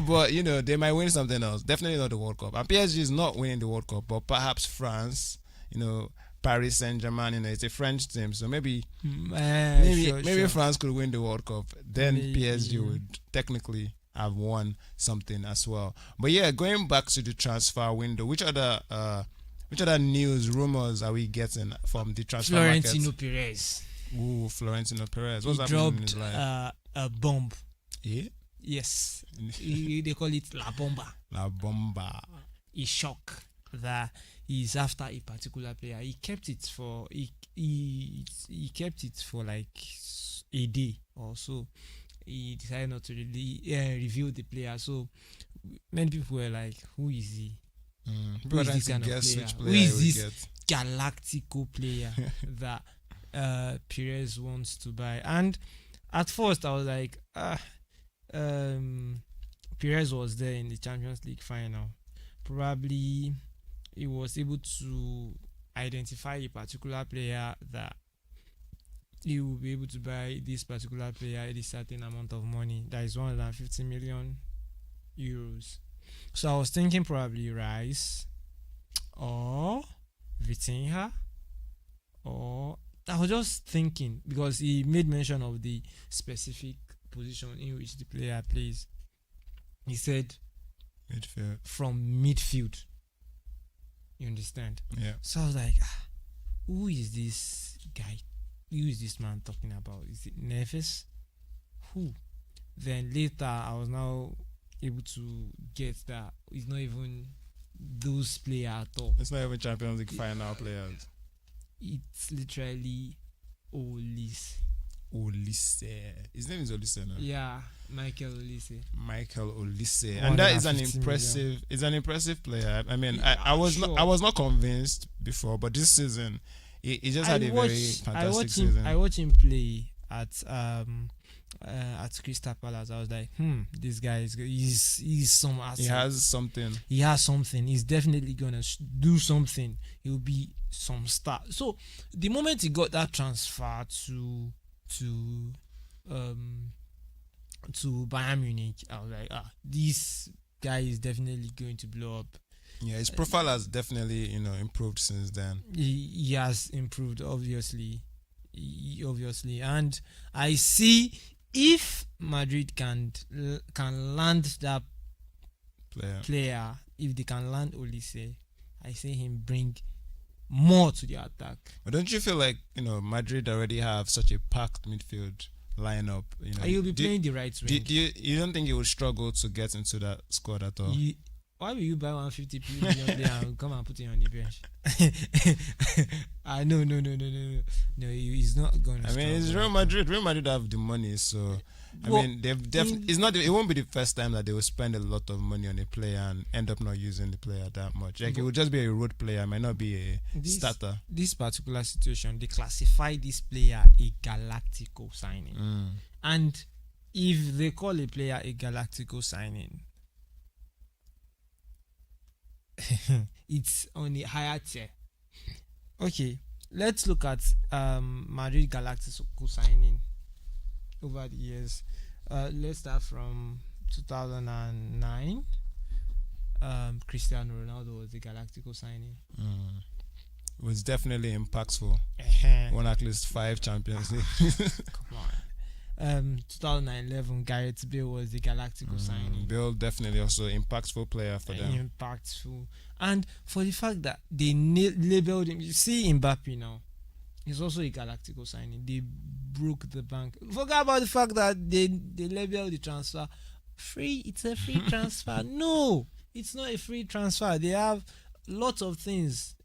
Speaker 1: But you know, they might win something else. Definitely not the World Cup. And PSG is not winning the World Cup, but perhaps France. You know, Paris Saint-Germain. You know, it's a French team, so maybe
Speaker 2: Sure.
Speaker 1: France could win the World Cup. Then
Speaker 2: Maybe.
Speaker 1: PSG would technically have won something as well. But yeah, going back to the transfer window, which other news rumors are we getting from the transfer
Speaker 2: Florentino
Speaker 1: market?
Speaker 2: Perez.
Speaker 1: Ooh, Florentino Perez. What's
Speaker 2: He
Speaker 1: happening in
Speaker 2: dropped
Speaker 1: his life?
Speaker 2: a bomb.
Speaker 1: Yeah,
Speaker 2: Yes. They call it La Bomba.
Speaker 1: La Bomba.
Speaker 2: A shock that he's after a particular player. He kept it for like a day or so. He decided not to really reveal the player. So many people were like, "Who is he?
Speaker 1: People are trying
Speaker 2: this
Speaker 1: to
Speaker 2: kind of
Speaker 1: guess
Speaker 2: player?
Speaker 1: which
Speaker 2: Who
Speaker 1: player
Speaker 2: is
Speaker 1: he would
Speaker 2: this
Speaker 1: get.
Speaker 2: Galactico player that Perez wants to buy?" And at first, I was like, Perez was there in the Champions League final. Probably he was able to identify a particular player that he will be able to buy this particular player at a certain amount of money. That is 150 million euros. So I was thinking probably Rice or Vitinha, or I was just thinking because he made mention of the specific position in which the player plays. He said
Speaker 1: Midfield.
Speaker 2: from midfield. You understand?
Speaker 1: Yeah.
Speaker 2: So I was like, who is this guy? Who is this man talking about? Is it Neves? Who? Then later I was now able to get that it's not even those players at all.
Speaker 1: It's not even Champions League final players.
Speaker 2: It's literally Olise.
Speaker 1: Olise. His name is Olise now.
Speaker 2: Yeah, Michael Olise.
Speaker 1: Michael Olise, and that is an
Speaker 2: 150
Speaker 1: impressive. It's an impressive player. I mean,
Speaker 2: Yeah,
Speaker 1: I was
Speaker 2: sure.
Speaker 1: not. I was not convinced before, but this season, he just had a very fantastic season.
Speaker 2: I watched him play at Crystal Palace. I was like, this guy is good. He's some asset.
Speaker 1: He has something.
Speaker 2: He has something. He's definitely gonna do something. He'll be some star. So the moment he got that transfer to Bayern Munich, I was like, this guy is definitely going to blow up.
Speaker 1: Yeah, his profile has definitely improved since then.
Speaker 2: He has improved, obviously, and I see if Madrid can land that player, if they can land Olise, I see him bring more to the attack.
Speaker 1: But don't you feel like Madrid already have such a packed midfield lineup?
Speaker 2: He'll be playing the right wing.
Speaker 1: You don't think he would struggle to get into that squad at all?
Speaker 2: Why will you buy 150 million player and come and put it on the bench? No, he's not going to.
Speaker 1: I mean, it's Real Madrid. Real Madrid have the money, so I
Speaker 2: Well,
Speaker 1: mean, they've definitely. It's not. It won't be the first time that they will spend a lot of money on a player and end up not using the player that much. Like it will just be a road player, it might not be a starter.
Speaker 2: This particular situation, they classify this player a Galactico signing, and if they call a player a Galactico signing, it's on a higher tier. Okay, let's look at Madrid Galactico signing over the years. Let's start from 2009. Cristiano Ronaldo was the Galactico signing.
Speaker 1: It was definitely impactful. Won at least 5 Champions League.
Speaker 2: Come on. 2011, Gareth Bale was the Galactico signing.
Speaker 1: Bale definitely also impactful player for them.
Speaker 2: Impactful. And for the fact that they labeled him, you see Mbappe now, he's also a Galactico signing. They broke the bank. Forget about the fact that they labeled the transfer free. It's a free transfer. No, it's not a free transfer. They have lots of things,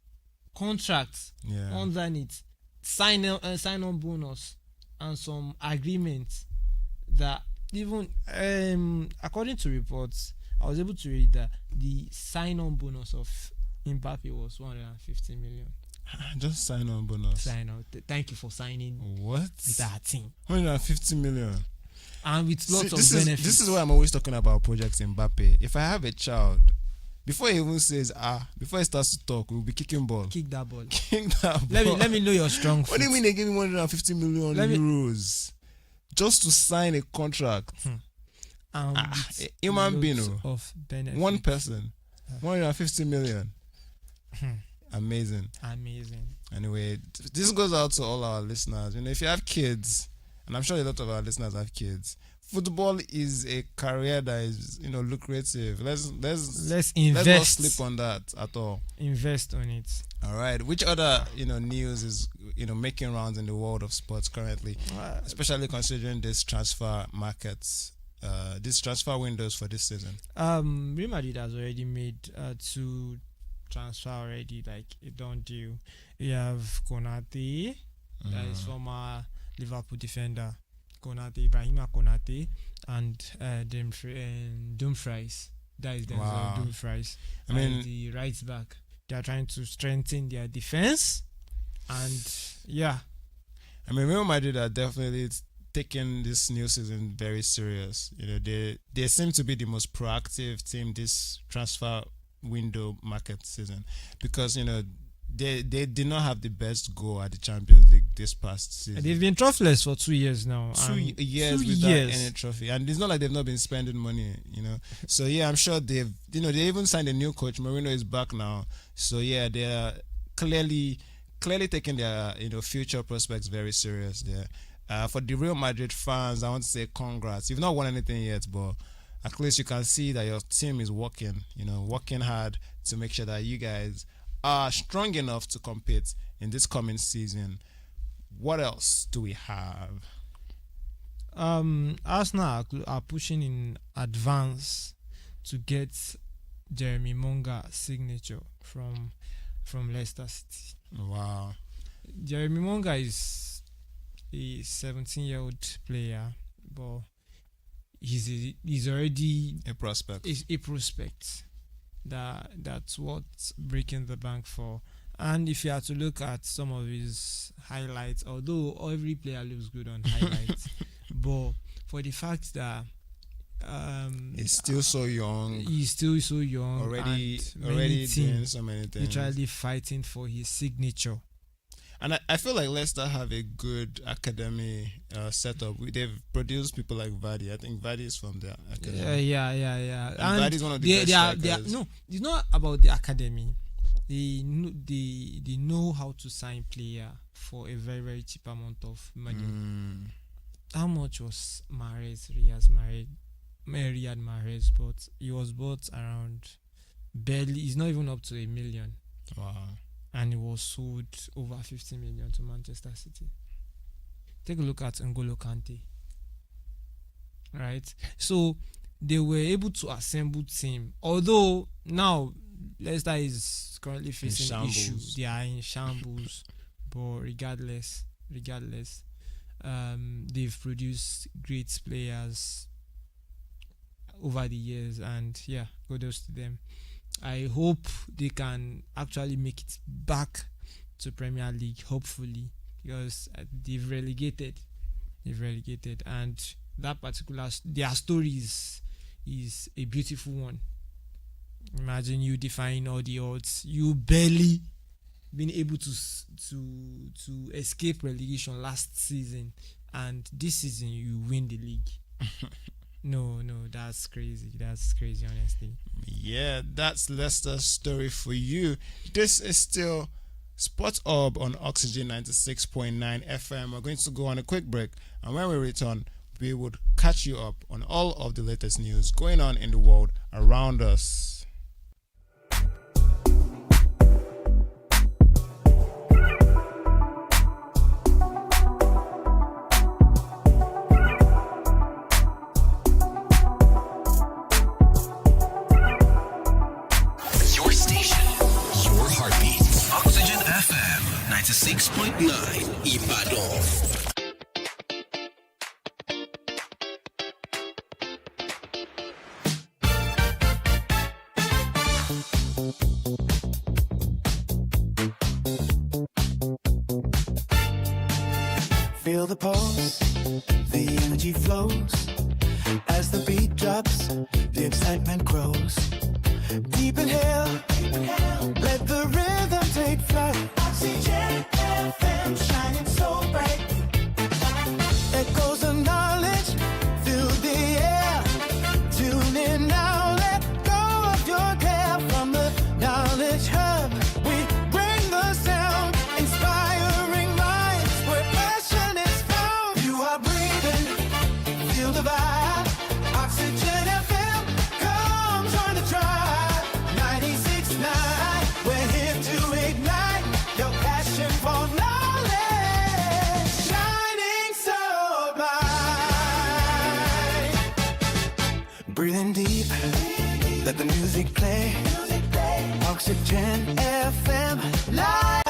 Speaker 2: contracts underneath, sign on bonus, and some agreements that even according to reports, I was able to read that the sign-on bonus of Mbappe was 150 million.
Speaker 1: Just sign-on bonus.
Speaker 2: Sign-on. Thank you for signing
Speaker 1: what
Speaker 2: with our team.
Speaker 1: 150 million.
Speaker 2: And with lots of benefits.
Speaker 1: This is why I'm always talking about projects Mbappe. If I have a child, before he even says before he starts to talk, we'll be kicking ball.
Speaker 2: Kick that ball.
Speaker 1: Kick that ball.
Speaker 2: Let me know your strong foot.
Speaker 1: What do you mean they gave me 150 million euros just to sign a contract? Human being
Speaker 2: of benefits.
Speaker 1: One person, 150 million. Amazing. Anyway, this goes out to all our listeners. If you have kids, and I'm sure a lot of our listeners have kids, football is a career that is lucrative. Let's
Speaker 2: invest.
Speaker 1: Let's not sleep on that at all.
Speaker 2: Invest on it.
Speaker 1: All right. Which other news is making rounds in the world of sports currently, especially considering this transfer markets, these transfer windows for this season?
Speaker 2: Real Madrid has already made 2 transfer already, like a done deal. We have Konate, that is former Liverpool defender. Ibrahima Konate, and Dumfries. That is Dumfries.
Speaker 1: I mean,
Speaker 2: and the right back. They are trying to strengthen their defense, and
Speaker 1: I mean, Real Madrid are definitely taking this new season very serious. They seem to be the most proactive team this transfer window market season, because they did not have the best goal at the Champions League this past season.
Speaker 2: They've been trophyless for 2 years now.
Speaker 1: 2 years without any trophy, and it's not like they've not been spending money. So I'm sure they've they even signed a new coach. Mourinho is back now, so they are clearly taking their future prospects very serious there. For the Real Madrid fans, I want to say congrats. You've not won anything yet, but at least you can see that your team is working hard to make sure that you guys are strong enough to compete in this coming season. What else do we have?
Speaker 2: Arsenal are pushing in advance to get Jeremy Monga signature from Leicester City.
Speaker 1: Wow.
Speaker 2: Jeremy Monga is a 17-year-old player, but he's already
Speaker 1: a prospect.
Speaker 2: That's what's breaking the bank for. And if you have to look at some of his highlights, although every player looks good on highlights, but for the fact that
Speaker 1: he's still so young,
Speaker 2: already
Speaker 1: doing so many things,
Speaker 2: literally fighting for his signature.
Speaker 1: And I feel like Leicester have a good academy setup. They've produced people like Vardy. I think Vardy is from their academy.
Speaker 2: Yeah.
Speaker 1: And Vardy is one of the best strikers.
Speaker 2: No, it's not about the academy. They know how to sign player for a very, very cheap amount of money. How much was Riyad Mahrez? But he was bought around barely. He's not even up to $1 million.
Speaker 1: Wow.
Speaker 2: And it was sold over 50 million to Manchester City. Take a look at N'Golo Kante. Right? So they were able to assemble team. Although now Leicester is currently facing issues. They are in shambles. but regardless, they've produced great players over the years, and yeah, kudos to them. I hope they can actually make it back to Premier League, hopefully, because they've relegated, and that particular their story is a beautiful one. Imagine you defying all the odds, you barely being able to escape relegation last season, and this season you win the league. No, that's crazy. That's crazy, honestly.
Speaker 1: Yeah, that's Leicester's story for you. This is still Sports Hub on Oxygen 96.9 FM. We're going to go on a quick break, and when we return, we would catch you up on all of the latest news going on in the world around us.
Speaker 3: Your station, your heartbeat. Oxygen FM 96.9 Ibadan.
Speaker 10: Feel the pulse, the energy flows. As the beat drops, the excitement grows. Deep inhale, let the rhythm take flight. Oxygen FM shining so bright. Echoes of knowledge fill the air. Tune in now, let go of your care. From the knowledge hub, we bring the sound, inspiring minds where passion is found. You are breathing, feel the vibe. Oxygen FM, come join the tribe. 96.9, we're here to ignite your passion for knowledge. Shining so bright. Breathing deep, let the music play. Oxygen FM, live.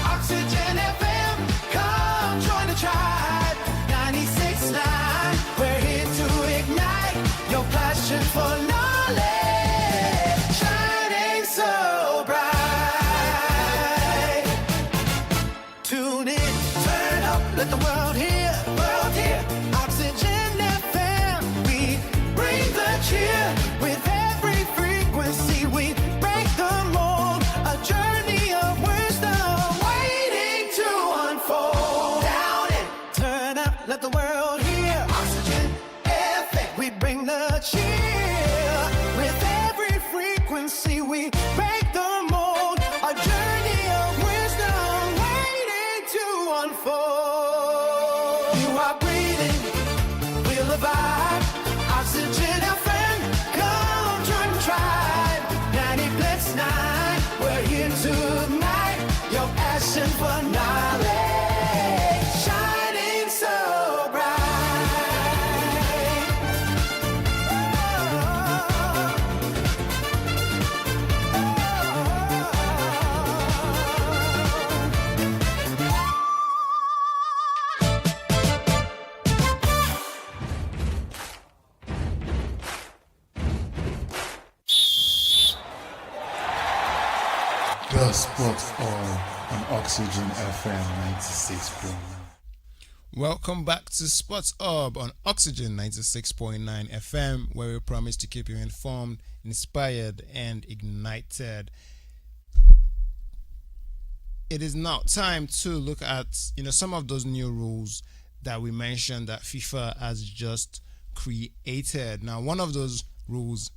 Speaker 10: Oxygen FM, come join the tribe. 96.9, we're here to ignite your passion for knowledge. Shining so bright. Tune in, turn up, let the world hear. Oxygen FM, we bring the cheer. With every frequency, we break the mold. A journey of wisdom waiting to unfold. Down it, turn up, let the world hear. Oxygen FM, we bring the cheer. With every frequency, we break the mold. A journey of wisdom waiting to unfold. You are breathing, feel the vibe. Oxygen FM, come join the tribe. 90.9, we're here tonight. Your passion for knowledge, shining so bright.
Speaker 8: The Sports Hub on Oxygen FM 96.9.
Speaker 1: Welcome back to Sports Hub on Oxygen 96.9 FM, where we promise to keep you informed, inspired, and ignited. It is now time to look at some of those new rules that we mentioned that FIFA has just created. Now, one of those rules.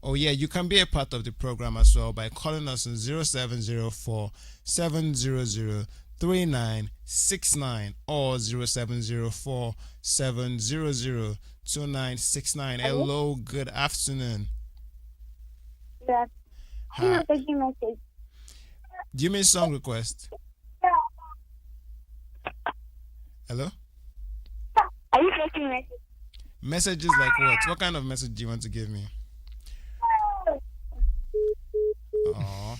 Speaker 1: Oh yeah, you can be a part of the program as well by calling us on 0704 700 3969 or 0704 700 2969. Hello, good afternoon.
Speaker 9: Yes.
Speaker 1: Hi.
Speaker 9: I'm not taking message.
Speaker 1: Do you mean song request? Hello?
Speaker 9: Are you taking message?
Speaker 1: Messages like what? What kind of message do you want to give me? Oh,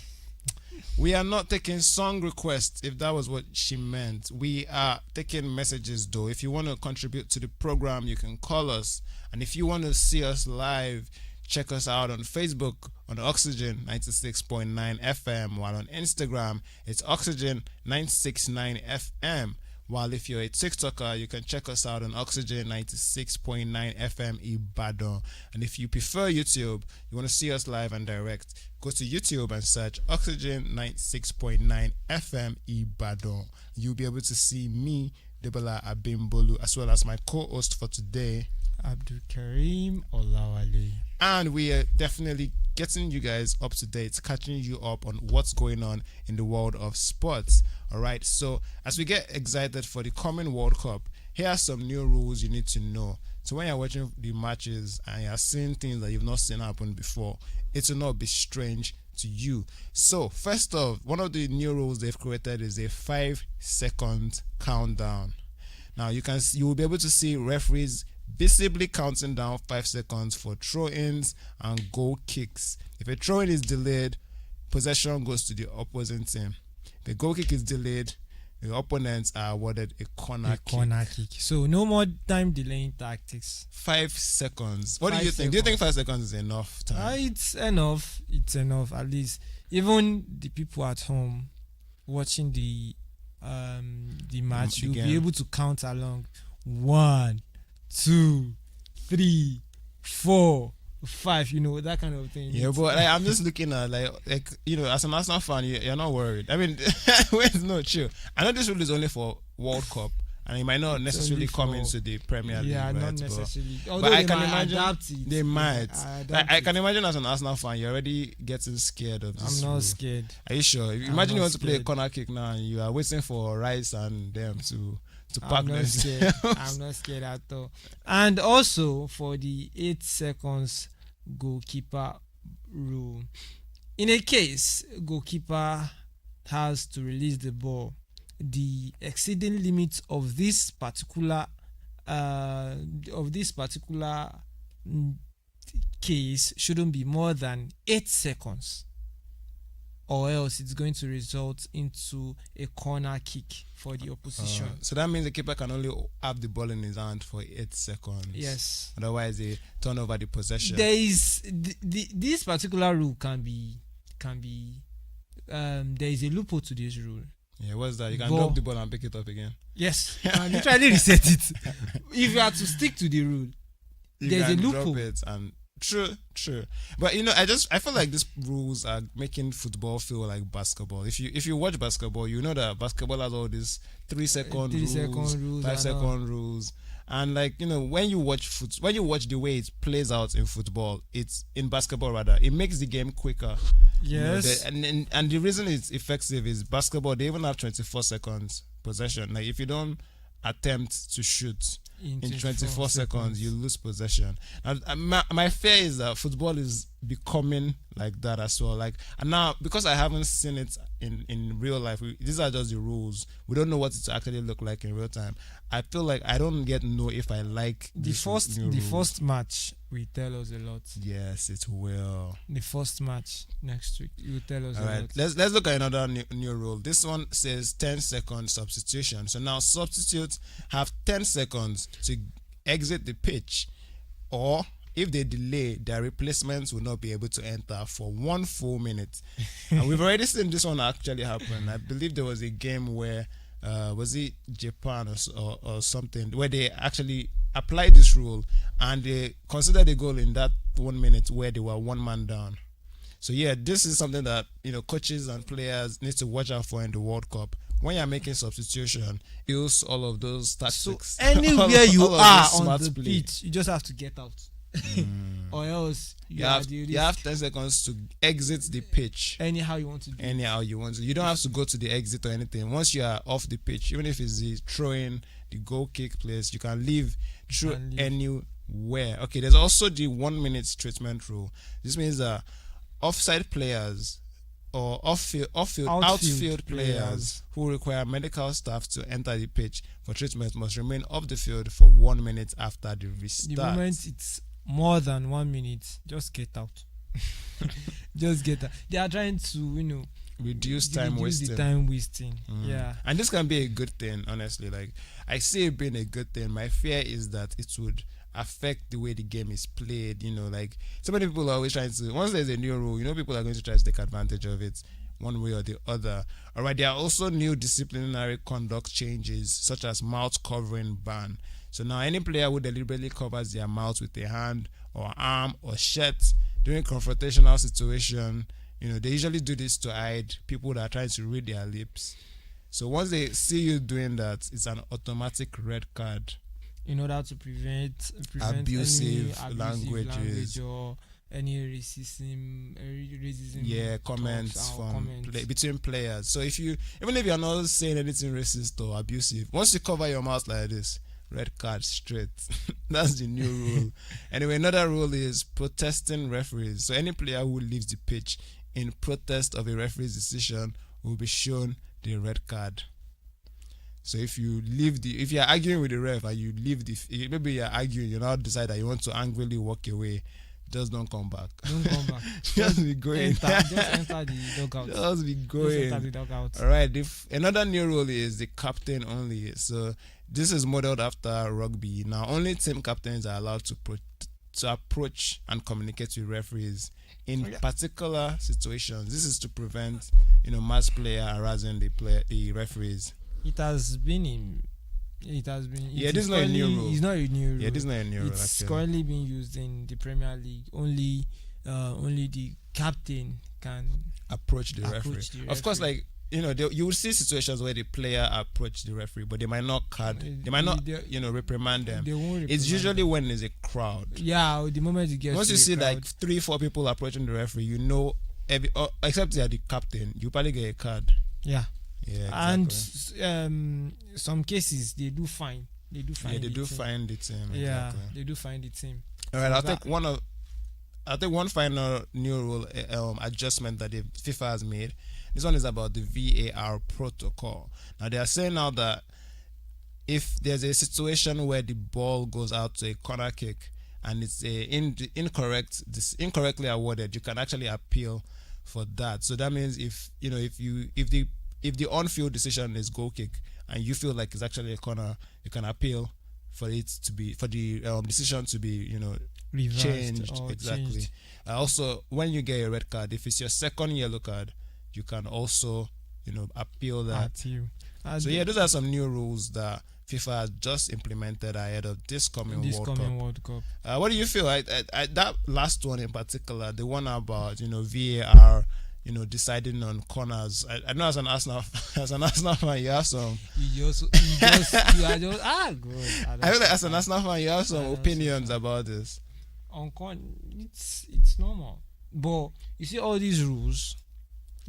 Speaker 1: We are not taking song requests, if that was what she meant. We are taking messages, though. If you want to contribute to the program, you can call us. And if you want to see us live, check us out on Facebook on Oxygen 96.9 FM, while on Instagram, it's Oxygen 969 FM. While if you're a TikToker, you can check us out on Oxygen 96.9 FM Ibadan. And if you prefer YouTube, you want to see us live and direct, go to YouTube and search Oxygen 96.9 FM Ibadan. You'll be able to see me, Debola Abimbolu, as well as my co-host for today,
Speaker 2: Abdul Karim Olawale.
Speaker 1: And we are definitely getting you guys up to date, catching you up on what's going on in the world of sports. All right, so as we get excited for the coming World Cup, here are some new rules you need to know. So when you're watching the matches and you're seeing things that you've not seen happen before, it will not be strange to you. So first off, one of the new rules they've created is a 5-second countdown. Now you will be able to see referees visibly counting down 5 seconds for throw-ins and goal kicks. If a throw-in is delayed, possession goes to the opposing team. If a goal kick is delayed, the opponents are awarded a corner kick.
Speaker 2: So no more time delaying tactics.
Speaker 1: 5 seconds. What do you think? Do you think 5 seconds is enough time?
Speaker 2: It's enough. It's enough. At least even the people at home watching the match, you'll be able to count along. 1, 2, 3, 4, 5, that kind of thing.
Speaker 1: Yeah, but I'm just looking at as an Arsenal fan, you're not worried. I mean, it's not true. I know this rule is only for World Cup, and it might not necessarily come into the Premier League.
Speaker 2: Yeah,
Speaker 1: right?
Speaker 2: not necessarily.
Speaker 1: But I can imagine
Speaker 2: they
Speaker 1: might. I can imagine as an Arsenal fan, you're already getting scared of this.
Speaker 2: I'm not
Speaker 1: rule.
Speaker 2: scared.
Speaker 1: Are you sure? Imagine you want to play a corner kick now, and you are waiting for Rice and them to pack
Speaker 2: them. I'm not scared at all. And also for the 8 seconds goalkeeper rule, in a case goalkeeper has to release the ball, the exceeding limit of this particular case shouldn't be more than 8 seconds, or else it's going to result into a corner kick for the opposition.
Speaker 1: So that means the keeper can only have the ball in his hand for 8 seconds.
Speaker 2: Yes.
Speaker 1: Otherwise, they turn over the possession.
Speaker 2: There is this particular rule can be there is a loophole to this rule.
Speaker 1: Yeah, what's that? You can drop the ball and pick it up again.
Speaker 2: Yes, you can literally reset it. If you are to stick to the rule, there's a loophole.
Speaker 1: Drop it and True. But I feel like these rules are making football feel like basketball. If you watch basketball, you know that basketball has all these 3 second rules, 5 second rules. And when you watch the way it plays out in football, it's in basketball rather, it makes the game quicker.
Speaker 2: Yes.
Speaker 1: And the reason it's effective is basketball, they even have 24 seconds possession. Like if you don't attempt to shoot in 24 seconds, you lose possession. And my fear is that football is becoming like that as well. And now, because I haven't seen it in real life, these are just the rules. We don't know what it actually look like in real time. I feel like I don't know if I like
Speaker 2: the first match will tell us a lot.
Speaker 1: Yes, it will.
Speaker 2: The first match next week will tell us a lot.
Speaker 1: Let's look at another new rule. This one says 10-second substitution. So now substitutes have 10 seconds to exit the pitch, or if they delay, their replacements will not be able to enter for 1 full minute. And we've already seen this one actually happen. I believe there was a game where was it Japan or something, where they actually applied this rule and they considered a goal in that 1 minute where they were one man down. So yeah, this is something that coaches and players need to watch out for in the World Cup. When you're making substitution, use all of those tactics.
Speaker 2: So anywhere you are on the pitch, you just have to get out. Or else you
Speaker 1: have 10 seconds to exit the pitch.
Speaker 2: Anyhow you want to do.
Speaker 1: You don't have to go to the exit or anything. Once you are off the pitch, even if it's the throwing, the goal kick place, you can leave anywhere. Okay, there's also the 1 minute treatment rule. This means that offside players or outfield players who require medical staff to enter the pitch for treatment must remain off the field for 1 minute after the restart.
Speaker 2: The moment it's more than 1 minute, just get out. Just get out. They are trying to,
Speaker 1: reduce
Speaker 2: the
Speaker 1: time wasting.
Speaker 2: time wasting. Yeah.
Speaker 1: And this can be a good thing, honestly. Like, I see it being a good thing. My fear is that it would affect the way the game is played. Like, so many people are always trying to, once there's a new rule, people are going to try to take advantage of it one way or the other. All right, there are also new disciplinary conduct changes, such as mouth covering ban. So now any player who deliberately covers their mouth with a hand or arm or shirt during confrontational situation, they usually do this to hide people that are trying to read their lips. So once they see you doing that, it's an automatic red card.
Speaker 2: In order to prevent
Speaker 1: Abusive
Speaker 2: any
Speaker 1: languages.
Speaker 2: language or any racism,
Speaker 1: comments between players. So even if you're not saying anything racist or abusive, once you cover your mouth like this, red card straight. That's the new rule. Anyway, another rule is protesting referees. So any player who leaves the pitch in protest of a referee's decision will be shown the red card. So if you're arguing with the ref and you leave maybe you're arguing, you now decide that you want to angrily walk away, just don't come back.
Speaker 2: Don't come back.
Speaker 1: Just be going.
Speaker 2: Just enter the dugout.
Speaker 1: Just be going.
Speaker 2: Just enter the dugout.
Speaker 1: All right. Another new rule is the captain only. So this is modeled after rugby. Now only team captains are allowed to approach and communicate with referees in particular situations. This is to prevent match player harassing the referees.
Speaker 2: It has been.
Speaker 1: Yeah, this is not a new rule.
Speaker 2: It's not a new rule.
Speaker 1: Yeah, this is not a new rule.
Speaker 2: It's currently being used in the Premier League. Only the captain can
Speaker 1: approach the referee. Of course, like you will see situations where the player approach the referee, but they might not reprimand them. It's usually when there's a crowd.
Speaker 2: Yeah, the moment it gets.
Speaker 1: Once you see like 3-4 people approaching the referee, except they are the captain, you probably get a card.
Speaker 2: Yeah.
Speaker 1: Yeah, exactly.
Speaker 2: And some cases they do fine. They do fine.
Speaker 1: Yeah, they do find the team.
Speaker 2: Yeah,
Speaker 1: exactly.
Speaker 2: they do find the team.
Speaker 1: All right, I'll take one final new rule adjustment that the FIFA has made. This one is about the VAR protocol. Now they are saying now that if there's a situation where the ball goes out to a corner kick and it's incorrectly awarded, you can actually appeal for that. So that means if the on-field decision is goal kick and you feel like it's actually a corner, you can appeal for the decision to be
Speaker 2: reversed,
Speaker 1: changed. Exactly. Also, when you get a red card, if it's your second yellow card, you can also appeal that. So yeah, those are some new rules that FIFA has just implemented ahead of this coming World Cup. What do you feel? That last one in particular, the one about VAR, deciding on corners. I know as an Arsenal fan, you have some.
Speaker 2: You are just good.
Speaker 1: I feel like as an Arsenal fan, you have some opinions about this.
Speaker 2: On it's normal, but you see all these rules.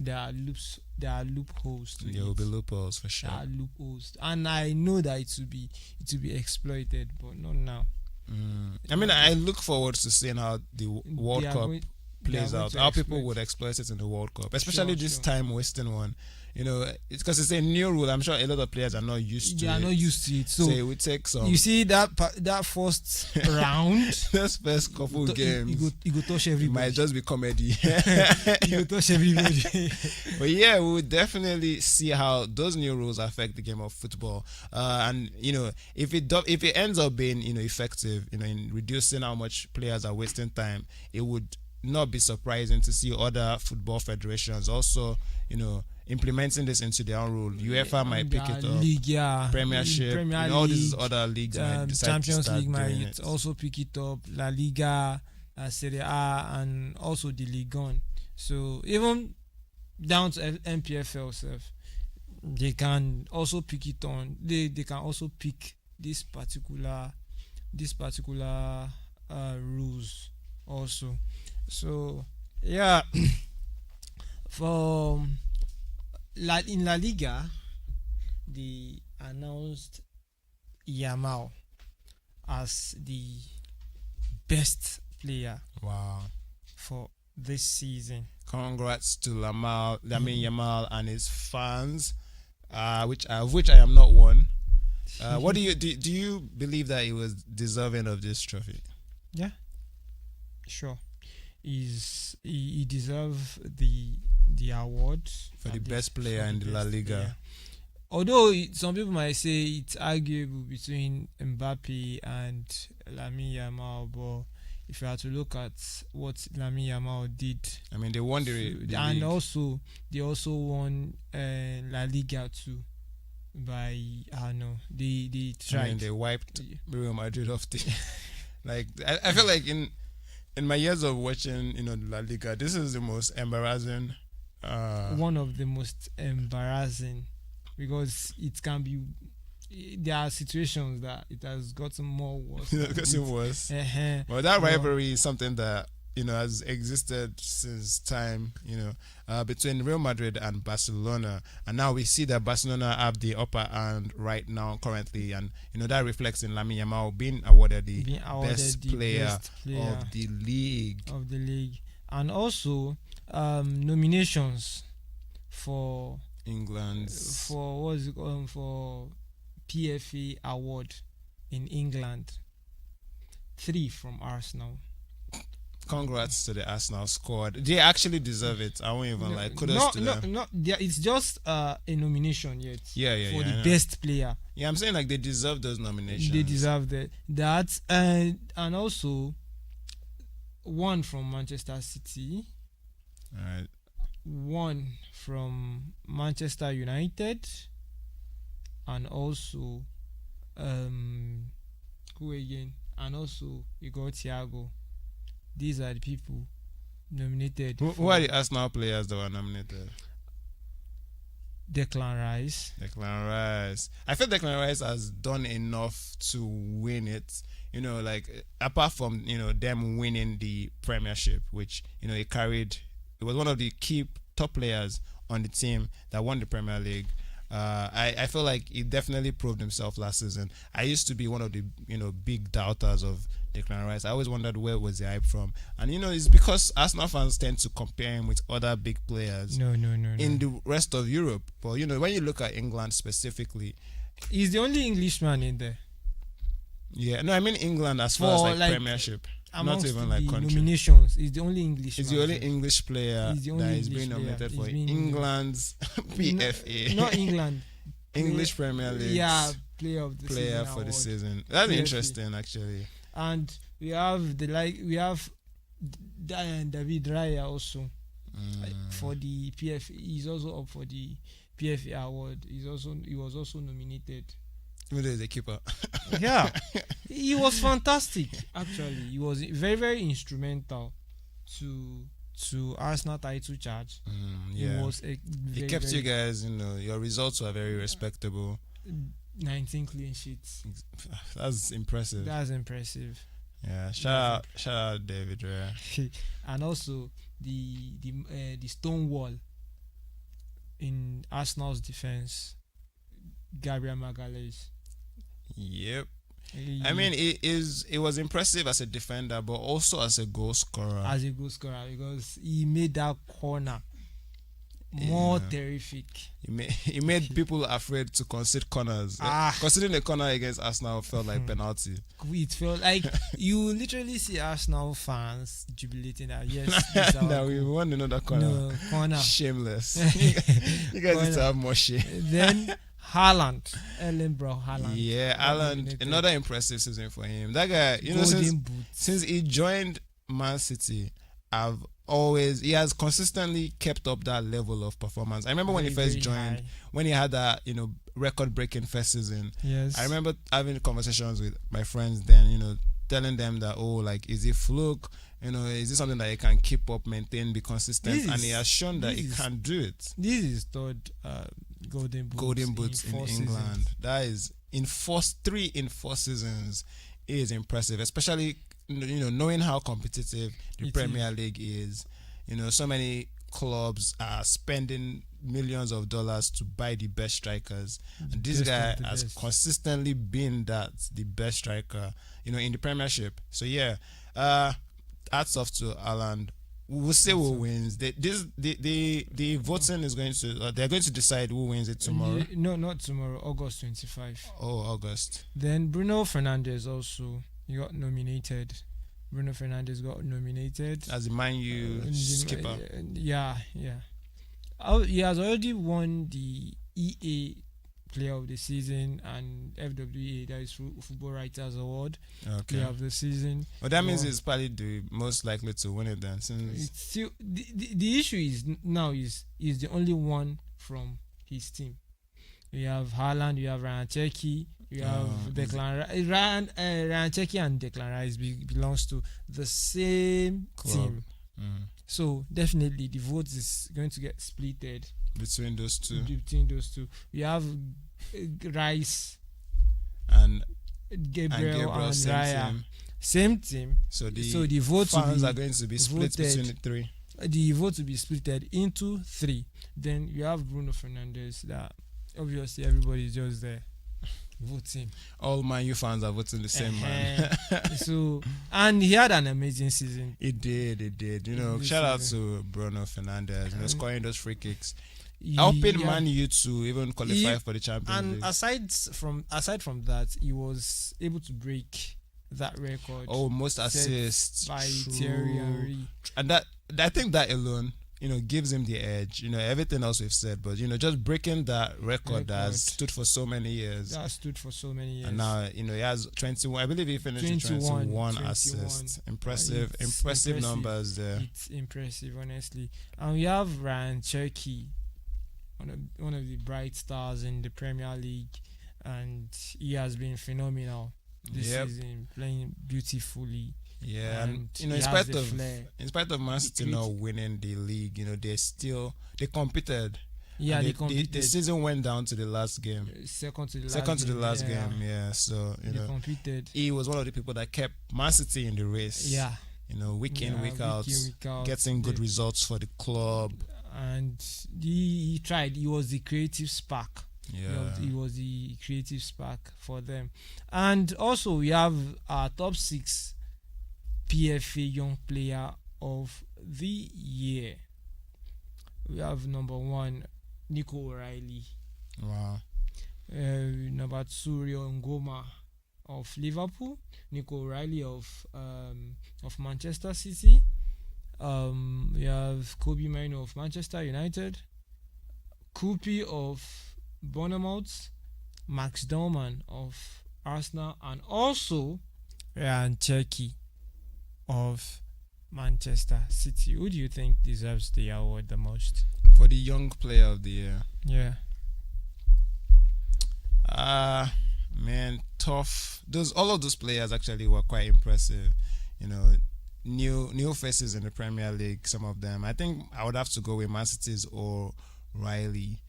Speaker 2: There are loopholes.
Speaker 1: There will be loopholes for sure.
Speaker 2: There are loopholes, and I know that it will be exploited, but not now.
Speaker 1: I mean, I look forward to seeing how the World Cup plays out, how people would exploit it in the World Cup, especially this time wasting one. It's because it's a new rule. I'm sure a lot of players are not used to it.
Speaker 2: They are not used to it. So
Speaker 1: it would take some.
Speaker 2: You see that first round,
Speaker 1: this first couple games,
Speaker 2: you go touch everybody.
Speaker 1: It might just be comedy.
Speaker 2: You go touch everybody.
Speaker 1: But yeah, we would definitely see how those new rules affect the game of football. And if it ends up being effective, in reducing how much players are wasting time, it would not be surprising to see other football federations also, implementing this into their own rule. UEFA might pick it up.
Speaker 2: League,
Speaker 1: Premiership,
Speaker 2: Premier League,
Speaker 1: all these other leagues might decide
Speaker 2: Champions
Speaker 1: to start
Speaker 2: League might
Speaker 1: it.
Speaker 2: also pick it up. La Liga, Serie A, and also the Ligue 1. So even down to MPFL self, they can also pick it on. They can also pick this particular rules also. So yeah, in La Liga, they announced Yamal as the best player.
Speaker 1: Wow!
Speaker 2: For this season.
Speaker 1: Congrats to Lamine Yamal and his fans, which I am not one. What do you believe that he was deserving of this trophy?
Speaker 2: Yeah, sure. He deserves the the award
Speaker 1: for the
Speaker 2: and
Speaker 1: best player
Speaker 2: for the
Speaker 1: in the La
Speaker 2: best
Speaker 1: Liga.
Speaker 2: player. Although some people might say it's arguable between Mbappe and Lamine Yamal, but if you have to look at what Lamine Yamal did,
Speaker 1: I mean, they won the
Speaker 2: and
Speaker 1: league.
Speaker 2: also they also won La Liga too. By they
Speaker 1: I
Speaker 2: tried.
Speaker 1: mean, they wiped Real Madrid off the. Like I feel like in my years of watching, the La Liga, this is the most embarrassing.
Speaker 2: One of the most embarrassing, because it can be. There are situations that it has gotten more worse.
Speaker 1: Because it was.
Speaker 2: Uh-huh.
Speaker 1: Well, that rivalry is something that has existed since time. Between Real Madrid and Barcelona, and now we see that Barcelona have the upper hand right now, currently, and that reflects in Lamine Yamal being awarded the best player of the league.
Speaker 2: And also nominations for
Speaker 1: England
Speaker 2: for for PFA award in England. 3 from Arsenal.
Speaker 1: Congrats to the Arsenal squad. They actually deserve it. I won't even kudos to them.
Speaker 2: No, it's just a nomination yet. For the best player.
Speaker 1: Yeah, I'm saying they deserve those nominations.
Speaker 2: They deserve that. And also 1 from Manchester City.
Speaker 1: All right.
Speaker 2: 1 from Manchester United. And also who again? And also you got Thiago. These are the people nominated.
Speaker 1: Who are the Arsenal players that were nominated?
Speaker 2: Declan Rice.
Speaker 1: I feel Declan Rice has done enough to win it. Apart from them winning the Premiership, which he carried. It was one of the key top players on the team that won the Premier League. I feel like he definitely proved himself last season. I used to be one of the big doubters of Declan Rice. I always wondered where was the hype from, and it's because Arsenal fans tend to compare him with other big players.
Speaker 2: No.
Speaker 1: In the rest of Europe, but when you look at England specifically,
Speaker 2: he's the only Englishman in there.
Speaker 1: Yeah, no, I mean England as far as Premiership, not even country.
Speaker 2: Nominations. He's the only English.
Speaker 1: He's the only English player that is being nominated for England's PFA.
Speaker 2: Not England.
Speaker 1: English Premier League.
Speaker 2: Yeah, player
Speaker 1: for the season. That's PFA. Interesting, actually.
Speaker 2: And we have David Raya also for the PFA. He's also up for the PFA award. He was also nominated.
Speaker 1: Even though he's a keeper.
Speaker 2: Yeah, he was fantastic. Actually, he was very, very instrumental to Arsenal title charge.
Speaker 1: Yeah, he kept you guys. Your results were very respectable.
Speaker 2: 19 clean sheets.
Speaker 1: That's impressive. Yeah, shout out David Raya.
Speaker 2: And also the stone wall in Arsenal's defense, Gabriel Magalhaes.
Speaker 1: Yep. I mean, it was impressive as a defender, but also as a goal scorer.
Speaker 2: Because he made that corner more terrific.
Speaker 1: He made people afraid to concede corners. Conceding a corner against Arsenal felt like penalty.
Speaker 2: It felt like you literally see Arsenal fans jubilating that yes.
Speaker 1: Now we won another corner.
Speaker 2: No, corner.
Speaker 1: Shameless. You guys need to have more shame.
Speaker 2: Then Erling Braut Haaland.
Speaker 1: Yeah, Haaland, another impressive season for him. That guy, since he joined Man City, he has consistently kept up that level of performance. I remember when he first joined, when he had that, record-breaking first season.
Speaker 2: Yes.
Speaker 1: I remember having conversations with my friends then, telling them that, is it fluke? Is this something that he can keep up, maintain, be consistent? And he has shown that he can do it.
Speaker 2: This is third Golden Boots
Speaker 1: in England.
Speaker 2: Seasons.
Speaker 1: That is 3 in 4 seasons is impressive, especially knowing how competitive the Premier League is. So many clubs are spending millions of dollars to buy the best strikers, and this guy has consistently been the best striker in the Premiership. So yeah, hats off to Haaland. We'll see who wins. The voting is going to. They're going to decide who wins it tomorrow.
Speaker 2: No, not tomorrow. August 25.
Speaker 1: Oh, August.
Speaker 2: Then Bruno Fernandes also got nominated. Bruno Fernandes got nominated
Speaker 1: as the Man U skipper.
Speaker 2: Yeah. he has already won the EA Player of the Season and FWA, that is Football Writers Award, Player of the Season.
Speaker 1: Well, that means he's probably the most likely to win it then. Since
Speaker 2: It's still the issue is now is the only one from his team. You have Haaland, you have Ryan Cherky, you have Declan Ryan Cherky and Declan Rice belongs to the same team. So definitely the votes is going to get splitted
Speaker 1: between those two.
Speaker 2: We have Rice
Speaker 1: and
Speaker 2: Gabriel and Raya.
Speaker 1: team.
Speaker 2: Same team.
Speaker 1: So the
Speaker 2: votes
Speaker 1: fans are going to be split between the three.
Speaker 2: The vote will be splitted into 3. Then you have Bruno Fernandes, that obviously everybody is just there voting.
Speaker 1: All Man U fans are voting the same man.
Speaker 2: So, and he had an amazing season.
Speaker 1: He did. You know, shout out to Bruno Fernandes, you know, scoring those free kicks. Helping Man U to even qualify for the Champions League.
Speaker 2: And aside from that, he was able to break that record.
Speaker 1: Oh, most assists
Speaker 2: by Thierry Henry.
Speaker 1: And that I think that alone, you know, gives him the edge. You know, everything else we've said, but you know, just breaking that record that has stood for so many years. And now, you know, he has 21. I believe he finished with 21 assists. Impressive numbers there.
Speaker 2: It's impressive, honestly. And we have Ryan Cherky, one of the bright stars in the Premier League, and he has been phenomenal this season, playing beautifully.
Speaker 1: Yeah, and you know, in spite of Man City not winning the league, you know, they competed.
Speaker 2: Yeah, they competed.
Speaker 1: The season went down to the last game.
Speaker 2: Second to
Speaker 1: the last game. Yeah, so you know,
Speaker 2: competed.
Speaker 1: He was one of the people that kept Man City in the race.
Speaker 2: Yeah,
Speaker 1: you know, week in, week out, getting good results for the club.
Speaker 2: And he tried. He was the creative spark.
Speaker 1: Yeah,
Speaker 2: he was the creative spark for them. And also we have our top 6 PFA Young Player of the Year. We have number 1, Nico O'Reilly.
Speaker 1: Wow.
Speaker 2: Number 2, Rio Ngoma of Liverpool. Nico O'Reilly of Manchester City. We have Kobe Mainoo of Manchester United. Kupi of Bournemouth. Max Dorman of Arsenal, and also Ryan Cherky of Manchester City. Who do you think deserves the award the most
Speaker 1: for the Young Player of the Year?
Speaker 2: Yeah.
Speaker 1: Man, tough. All of those players actually were quite impressive. You know, new faces in the Premier League. Some of them. I think I would have to go with Man City's O'Reilly.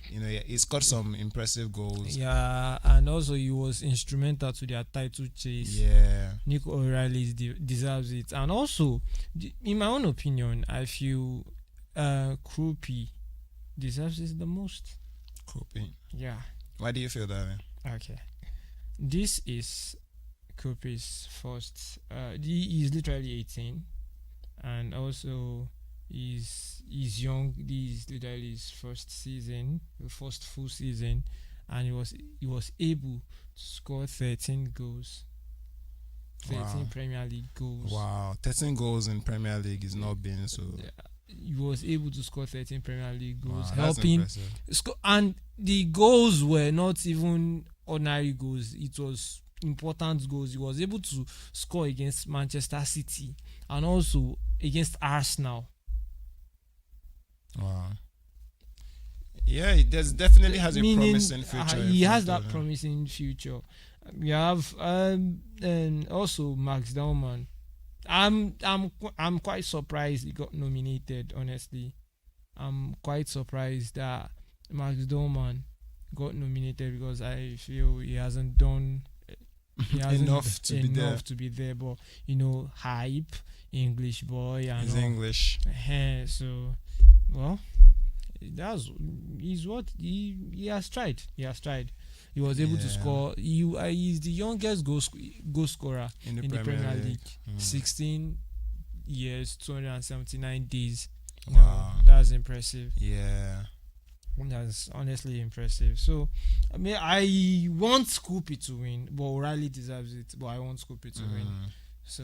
Speaker 1: You know, he scored some impressive goals.
Speaker 2: Yeah, and also he was instrumental to their title chase.
Speaker 1: Yeah,
Speaker 2: Nico O'Reilly deserves it. And also, in my own opinion, I feel Krupi deserves it the most.
Speaker 1: Krupi?
Speaker 2: Yeah.
Speaker 1: Why do you feel that way?
Speaker 2: Okay. This is Krupi's first. He is literally 18, and also he's young. This is literally his first season, the first full season, and he was able to score 13 goals. 13 Premier League goals.
Speaker 1: Wow, 13 goals in Premier League is not being so.
Speaker 2: Yeah. He was able to score 13 Premier League goals,
Speaker 1: wow,
Speaker 2: helping score, and the goals were not even ordinary goals. It was important goals. He was able to score against Manchester City and also against Arsenal.
Speaker 1: Wow. Yeah, he definitely has a promising future.
Speaker 2: He has that promising future. We have and also Max Dorman. I'm quite surprised he got nominated. Honestly, I'm quite surprised that Max Dorman got nominated because I feel he hasn't done
Speaker 1: enough to be there.
Speaker 2: But you know, hype, English boy, and
Speaker 1: he's English.
Speaker 2: So, well, he's what he has tried. He has tried. He was able to score. He's the youngest goal scorer in the Premier League. 16 years, 279 days.
Speaker 1: Wow,
Speaker 2: that's impressive.
Speaker 1: Yeah,
Speaker 2: that's honestly impressive. So, I mean, I want Scoopy to win, but O'Reilly deserves it. But I want Scoopy to win. So,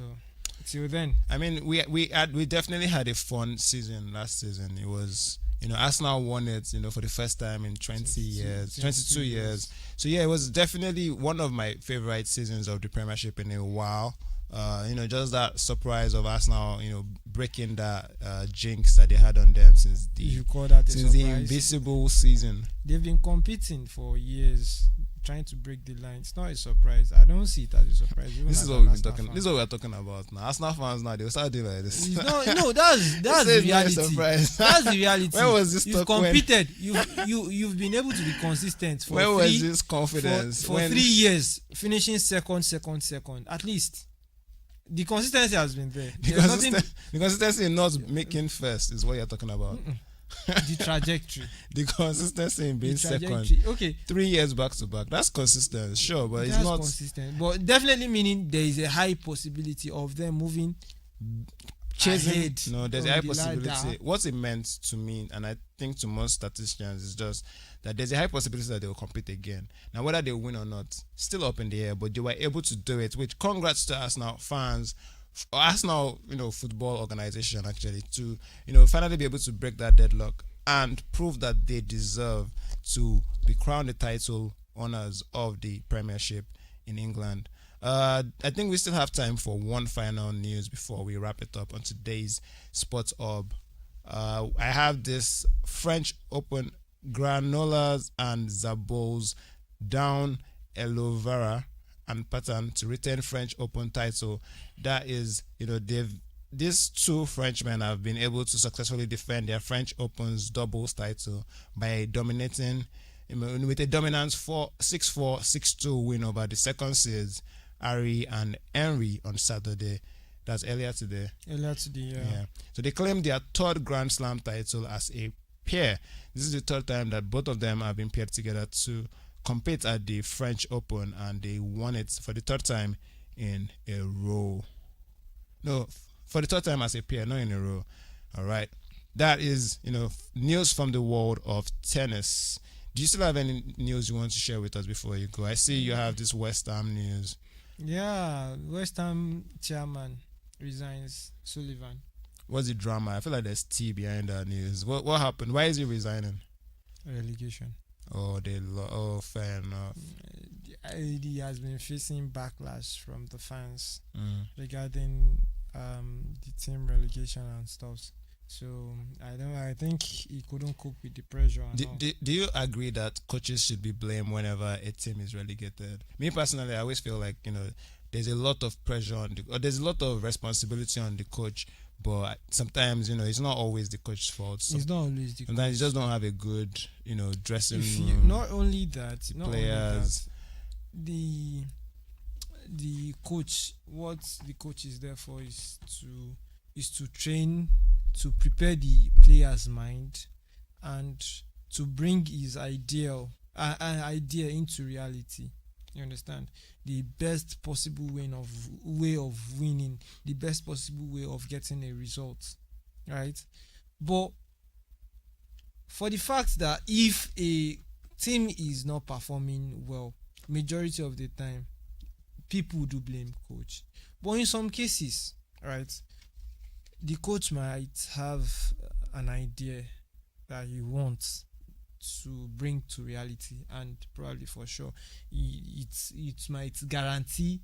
Speaker 2: till then,
Speaker 1: I mean, we definitely had a fun season last season. It was Arsenal won it, for the first time in 20 years, 22 years. So yeah, it was definitely one of my favorite seasons of the Premiership in a while. Just that surprise of Arsenal, breaking that jinx that they had on them since
Speaker 2: You call that a
Speaker 1: the
Speaker 2: surprise?
Speaker 1: invisible season.
Speaker 2: They've been competing for years, trying to break the line. It's not a surprise. I don't see it as a surprise. even
Speaker 1: This
Speaker 2: as
Speaker 1: is
Speaker 2: an
Speaker 1: what we've been
Speaker 2: Arsenal
Speaker 1: talking.
Speaker 2: fan.
Speaker 1: This is what we're talking about now. Arsenal fans now they'll start doing like this.
Speaker 2: No, that's
Speaker 1: This
Speaker 2: the
Speaker 1: is not a
Speaker 2: reality.
Speaker 1: surprise.
Speaker 2: That's the reality.
Speaker 1: When was this
Speaker 2: You've
Speaker 1: talk when?
Speaker 2: competed. You've been able to be consistent for
Speaker 1: When
Speaker 2: three,
Speaker 1: was this confidence?
Speaker 2: for
Speaker 1: When-
Speaker 2: 3 years, finishing second. At least the consistency has been there.
Speaker 1: The
Speaker 2: There's nothing.
Speaker 1: consistency in not making first is what you're talking about.
Speaker 2: The trajectory.
Speaker 1: The consistency in being
Speaker 2: The
Speaker 1: second.
Speaker 2: trajectory. Okay,
Speaker 1: 3 years back to back. That's consistent, sure, but it's
Speaker 2: that's
Speaker 1: not
Speaker 2: consistent, but definitely meaning there is a high possibility of them moving
Speaker 1: chasing.
Speaker 2: ahead
Speaker 1: No, there's a
Speaker 2: on
Speaker 1: high
Speaker 2: the
Speaker 1: possibility.
Speaker 2: ladder.
Speaker 1: What it meant to me, and I think to most statisticians, is just that there's a high possibility that they will compete again. Now, whether they win or not, still up in the air, but they were able to do it. Which congrats to Arsenal fans, Arsenal, football organization actually, to finally be able to break that deadlock and prove that they deserve to be crowned the title owners of the Premiership in England. I think we still have time for one final news before we wrap it up on today's Sports Hub. I have this French Open Granollers and Zabols down Elovera and Patan to retain French Open title. That is, these two Frenchmen have been able to successfully defend their French Open's doubles title by dominating with a dominant 6-4, 6-2 win over the second seeds, Ari and Henry, on Saturday. That's earlier today. Yeah. So they claimed their third Grand Slam title as a pair. This is the third time that both of them have been paired together to compete at the French Open, and they won it for the third time in a row. No, for the third time as a pair, not in a row. All right. That is, news from the world of tennis. Do you still have any news you want to share with us before you go? I see you have this West Ham news.
Speaker 2: Yeah, West Ham chairman resigns, Sullivan.
Speaker 1: What's the drama? I feel like there's tea behind that news. What happened? Why is he resigning?
Speaker 2: Relegation.
Speaker 1: Oh, fair enough.
Speaker 2: He has been facing backlash from the fans
Speaker 1: Mm.
Speaker 2: regarding the team relegation and stuff. So I think he couldn't cope with the pressure. And all.
Speaker 1: Do you agree that coaches should be blamed whenever a team is relegated? Me personally, I always feel like there's a lot of pressure or there's a lot of responsibility on the coach, but sometimes it's not always the coach's fault.
Speaker 2: It's not always the
Speaker 1: Sometimes you just don't have a good dressing
Speaker 2: If
Speaker 1: room.
Speaker 2: you, not only that,
Speaker 1: players.
Speaker 2: the coach, what the coach is there for is to train, to prepare the player's mind, and to bring his idea into reality. You understand? The best possible way of winning, the best possible way of getting a result, right? But for the fact that if a team is not performing well, majority of the time, people do blame coach. But in some cases, right, the coach might have an idea that he wants to bring to reality, and probably for sure it might guarantee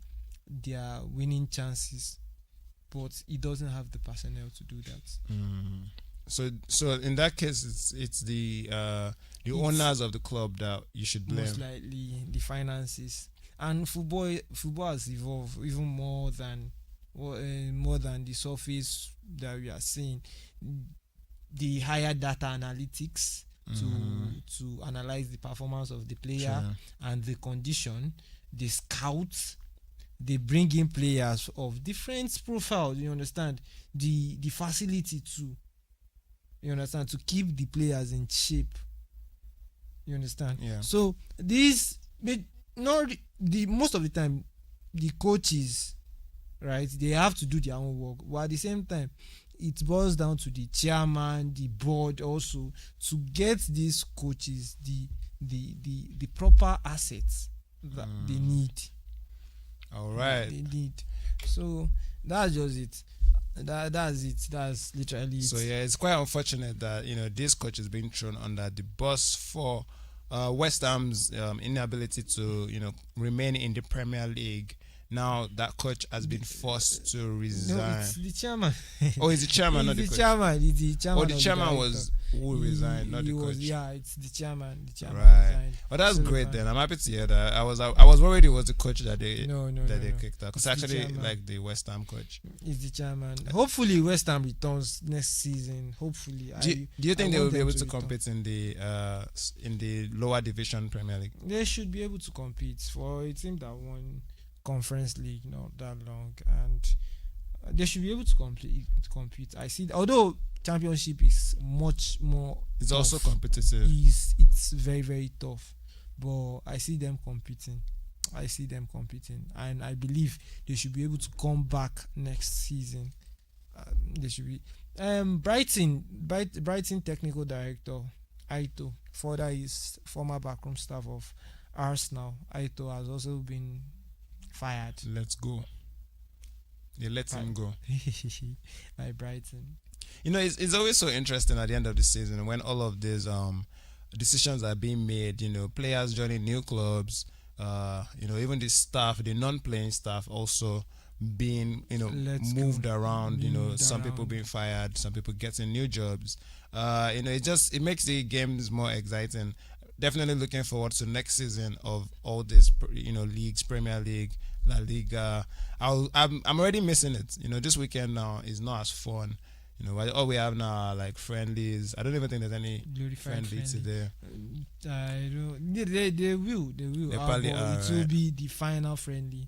Speaker 2: their winning chances, but he doesn't have the personnel to do that.
Speaker 1: So in that case, it's the owners of the club that you should blame.
Speaker 2: Most likely the finances. And football has evolved even more than the surface that we are seeing. The higher data analytics to analyze the performance of the player and the condition. The scouts, they bring in players of different profiles. You understand? The facility too. You understand? To keep the players in shape. You understand?
Speaker 1: Yeah.
Speaker 2: So most of the time, the coaches, right, they have to do their own work, but at the same time, it boils down to the chairman, the board also, to get these coaches the proper assets that they need.
Speaker 1: All right.
Speaker 2: They need. So that's just it. That's it. That's literally it.
Speaker 1: So yeah, it's quite unfortunate that this coach is being thrown under the bus for West Ham's inability to remain in the Premier League. Now that coach has been forced to
Speaker 2: No,
Speaker 1: resign.
Speaker 2: it's the chairman.
Speaker 1: Oh, he's the chairman, not the
Speaker 2: It's
Speaker 1: coach.
Speaker 2: the chairman. It's the chairman.
Speaker 1: Oh, the
Speaker 2: of
Speaker 1: chairman
Speaker 2: director.
Speaker 1: was who resigned, not the coach.
Speaker 2: Yeah, it's the chairman. The chairman
Speaker 1: Right.
Speaker 2: resigned.
Speaker 1: Well, that's
Speaker 2: So,
Speaker 1: great then. I'm happy to hear that. I was worried it was the coach that they
Speaker 2: No,
Speaker 1: they
Speaker 2: no.
Speaker 1: kicked out. Because
Speaker 2: It's the
Speaker 1: actually
Speaker 2: chairman.
Speaker 1: like the West Ham coach.
Speaker 2: It's the chairman. Hopefully, West Ham returns next season. Hopefully.
Speaker 1: Do you think
Speaker 2: I
Speaker 1: they will
Speaker 2: want
Speaker 1: be
Speaker 2: them
Speaker 1: able to
Speaker 2: return.
Speaker 1: compete in the lower division Premier League?
Speaker 2: They should be able to compete for a team that won Conference League not that long, and they should be able to compete. I see. Although Championship is much more.
Speaker 1: It's also
Speaker 2: tough,
Speaker 1: competitive.
Speaker 2: It's very very tough, but I see them competing. And I believe they should be able to come back next season. They should be. Brighton technical director Aito, further his former backroom staff of Arsenal, Aito has also been fired.
Speaker 1: Let's go. They let him go.
Speaker 2: By Brighton.
Speaker 1: It's always so interesting at the end of the season when all of these decisions are being made. Players joining new clubs. Even the staff, the non-playing staff, also being moved around. Some people being fired, some people getting new jobs. It makes the games more exciting. Definitely looking forward to next season of all these leagues, Premier League, La Liga. I'm already missing it. This weekend now is not as fun. All we have now are like friendlies. I don't even think there's any
Speaker 2: Glorified
Speaker 1: friendly
Speaker 2: friendly.
Speaker 1: today.
Speaker 2: I don't. They will.
Speaker 1: They
Speaker 2: Ah,
Speaker 1: probably
Speaker 2: but
Speaker 1: are,
Speaker 2: it will
Speaker 1: right?
Speaker 2: be the final friendly.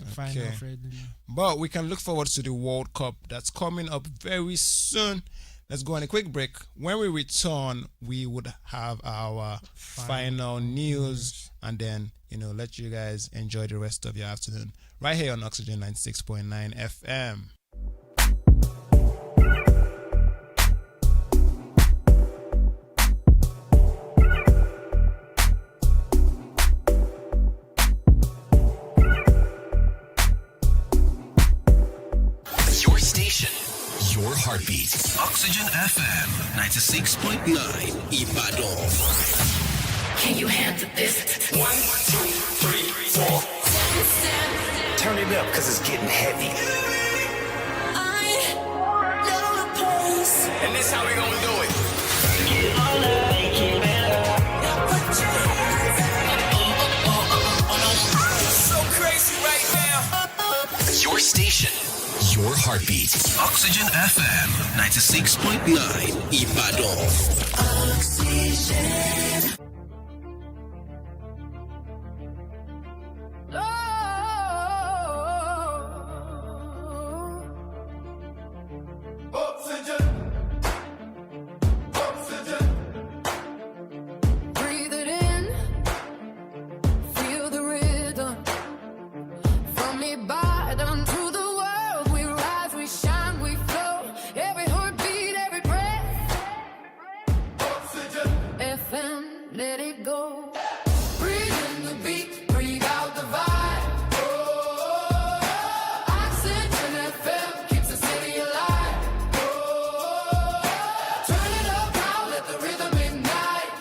Speaker 2: Final
Speaker 1: Okay.
Speaker 2: friendly.
Speaker 1: But we can look forward to the World Cup that's coming up very soon. Let's go on a quick break. When we return, we would have our final news and then, let you guys enjoy the rest of your afternoon right here on Oxygen 96.9 FM.
Speaker 3: Your station, your heartbeat. Oxygen FM 96.9 Ibadan.
Speaker 4: Can you handle this?
Speaker 3: 1, 2, 3, 4. Turn it up, cause it's getting heavy. And this how we gonna do it.
Speaker 4: Get all up, make it better.
Speaker 3: So crazy right now. Your station, your heartbeat. Oxygen FM 96.9 Ibadan.
Speaker 4: Oxygen.
Speaker 10: Breathe it in, feel the rhythm. From Ibadan to the world, we rise, we shine, we flow. Every heartbeat, every breath. FM, let it go. Breathe in the beat, breathe out the vibe. Oxygen FM keeps the city alive. Turn it up now, let the rhythm ignite.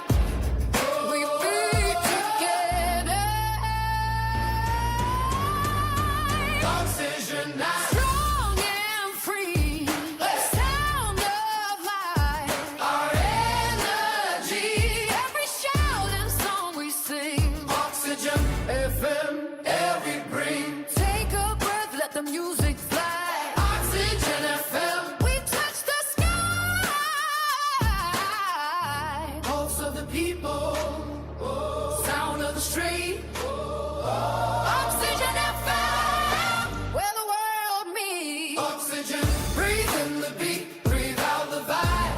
Speaker 10: We beat together. Oxygen now. Strong and free. Sound of life. Our energy. Every shout and song we sing. Oxygen FM, every bring. Take a breath, let the music fly. Oxygen FM. We touch the sky. Pulse of the people. Sound of the street. Oxygen FM, where the world meets. Oxygen, breathe in the beat, breathe out the vibe.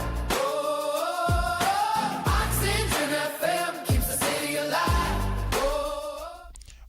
Speaker 10: Oxygen FM keeps the city alive.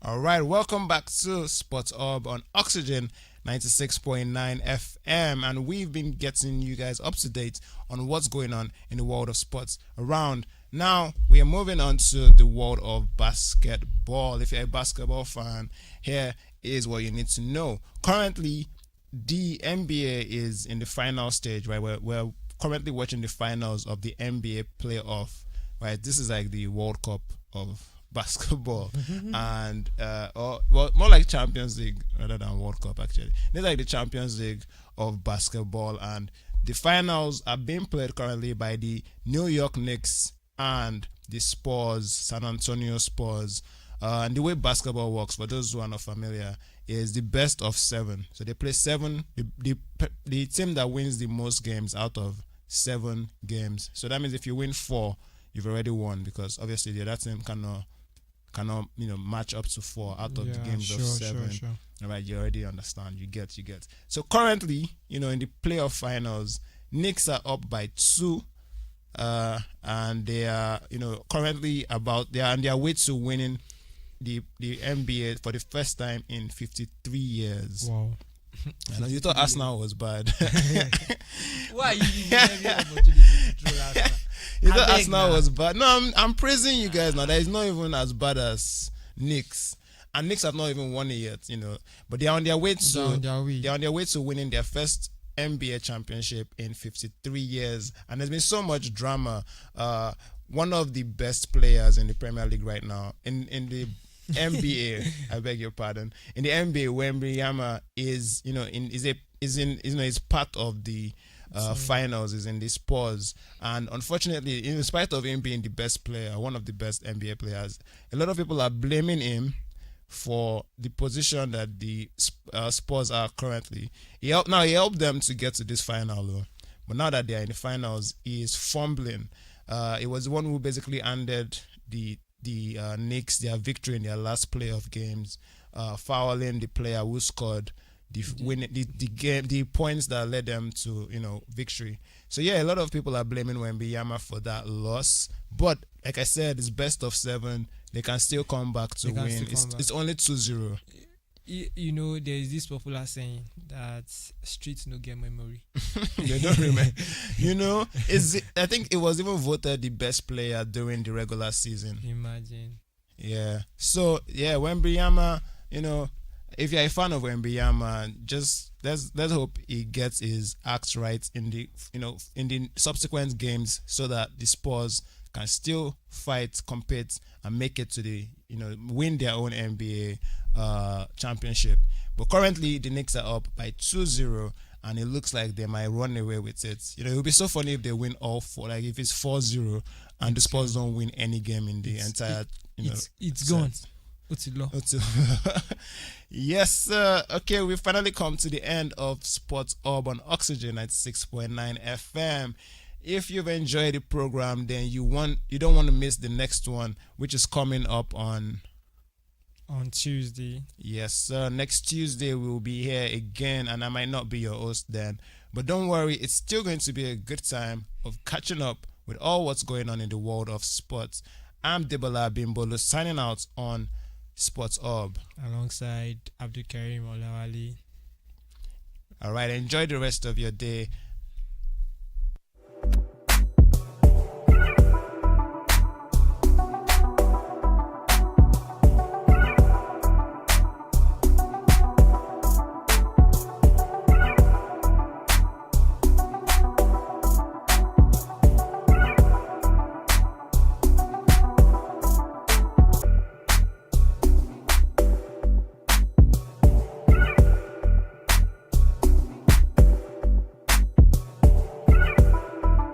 Speaker 1: All right, welcome back to Sports Hub on Oxygen 96.9 FM, and we've been getting you guys up to date on what's going on in the world of sports around. Now, we are moving on to the world of basketball. If you're a basketball fan, here is what you need to know. Currently, the NBA is in the final stage, right? We're currently watching the finals of the NBA playoff, right? This is like the World Cup of basketball, and more like Champions League rather than World Cup. Actually, it's like the Champions League of basketball, and the finals are being played currently by the New York Knicks and the Spurs, San Antonio Spurs. And the way basketball works, for those who are not familiar, is the best of 7. So they play 7. The team that wins the most games out of 7 games. So that means if you win 4, you've already won, because obviously the other team cannot match up to 4 out of the games of 7.
Speaker 2: Sure.
Speaker 1: All right, you already understand. You get. So currently, in the playoff finals, Knicks are up by 2. And they are, currently they are on their way to winning the NBA for the first time in 53 years.
Speaker 2: Wow.
Speaker 1: I know you thought Arsenal was bad.
Speaker 2: Why are you giving every opportunity to troll Arsenal?
Speaker 1: You thought Arsenal was bad. No, I'm praising you guys now. That is not even as bad as Knicks. And Knicks have not even won it yet, But they are on their way to they are on their way to winning their first NBA championship in 53 years. And there's been so much drama. One of the best players in the Premier League right now, in the NBA, I beg your pardon, in the NBA, Wembanyama is part of the finals, is in the Spurs. And unfortunately, in spite of him being the best player, one of the best NBA players, a lot of people are blaming him for the position that the Spurs are currently. He helped them to get to this final, though. But now that they are in the finals, he is fumbling. It was the one who basically ended the Knicks their victory in their last playoff games, fouling the player who scored the points that led them to victory. So yeah, a lot of people are blaming Wembanyama for that loss. But like I said, it's best of 7. They can still come back to win. It's only 2-0.
Speaker 2: There is this popular saying that streets no get memory.
Speaker 1: They don't remember. I think it was even voted the best player during the regular season.
Speaker 2: Imagine.
Speaker 1: Yeah. So yeah, Wembanyama, if you're a fan of Wembanyama, just let's hope he gets his act right in the subsequent games, so that the Spurs can still fight, compete, and make it to the win their own NBA championship. But currently the Knicks are up by 2-0, and it looks like they might run away with it. It would be so funny if they win all 4. Like if it's 4-0 and the Spurs don't win any game in the entire
Speaker 2: it's gone.
Speaker 1: Yes, sir. Okay, we finally come to the end of Sports Hub on Oxygen 96.9 FM. If you've enjoyed the program, then you don't want to miss the next one, which is coming up on
Speaker 2: Tuesday.
Speaker 1: Yes, sir. Next Tuesday we'll be here again, and I might not be your host then. But don't worry, it's still going to be a good time of catching up with all what's going on in the world of sports. I'm Debola Bimbolo signing out on Sports Hub
Speaker 2: alongside Abdul Karim Olawale.
Speaker 1: All right, enjoy the rest of your day,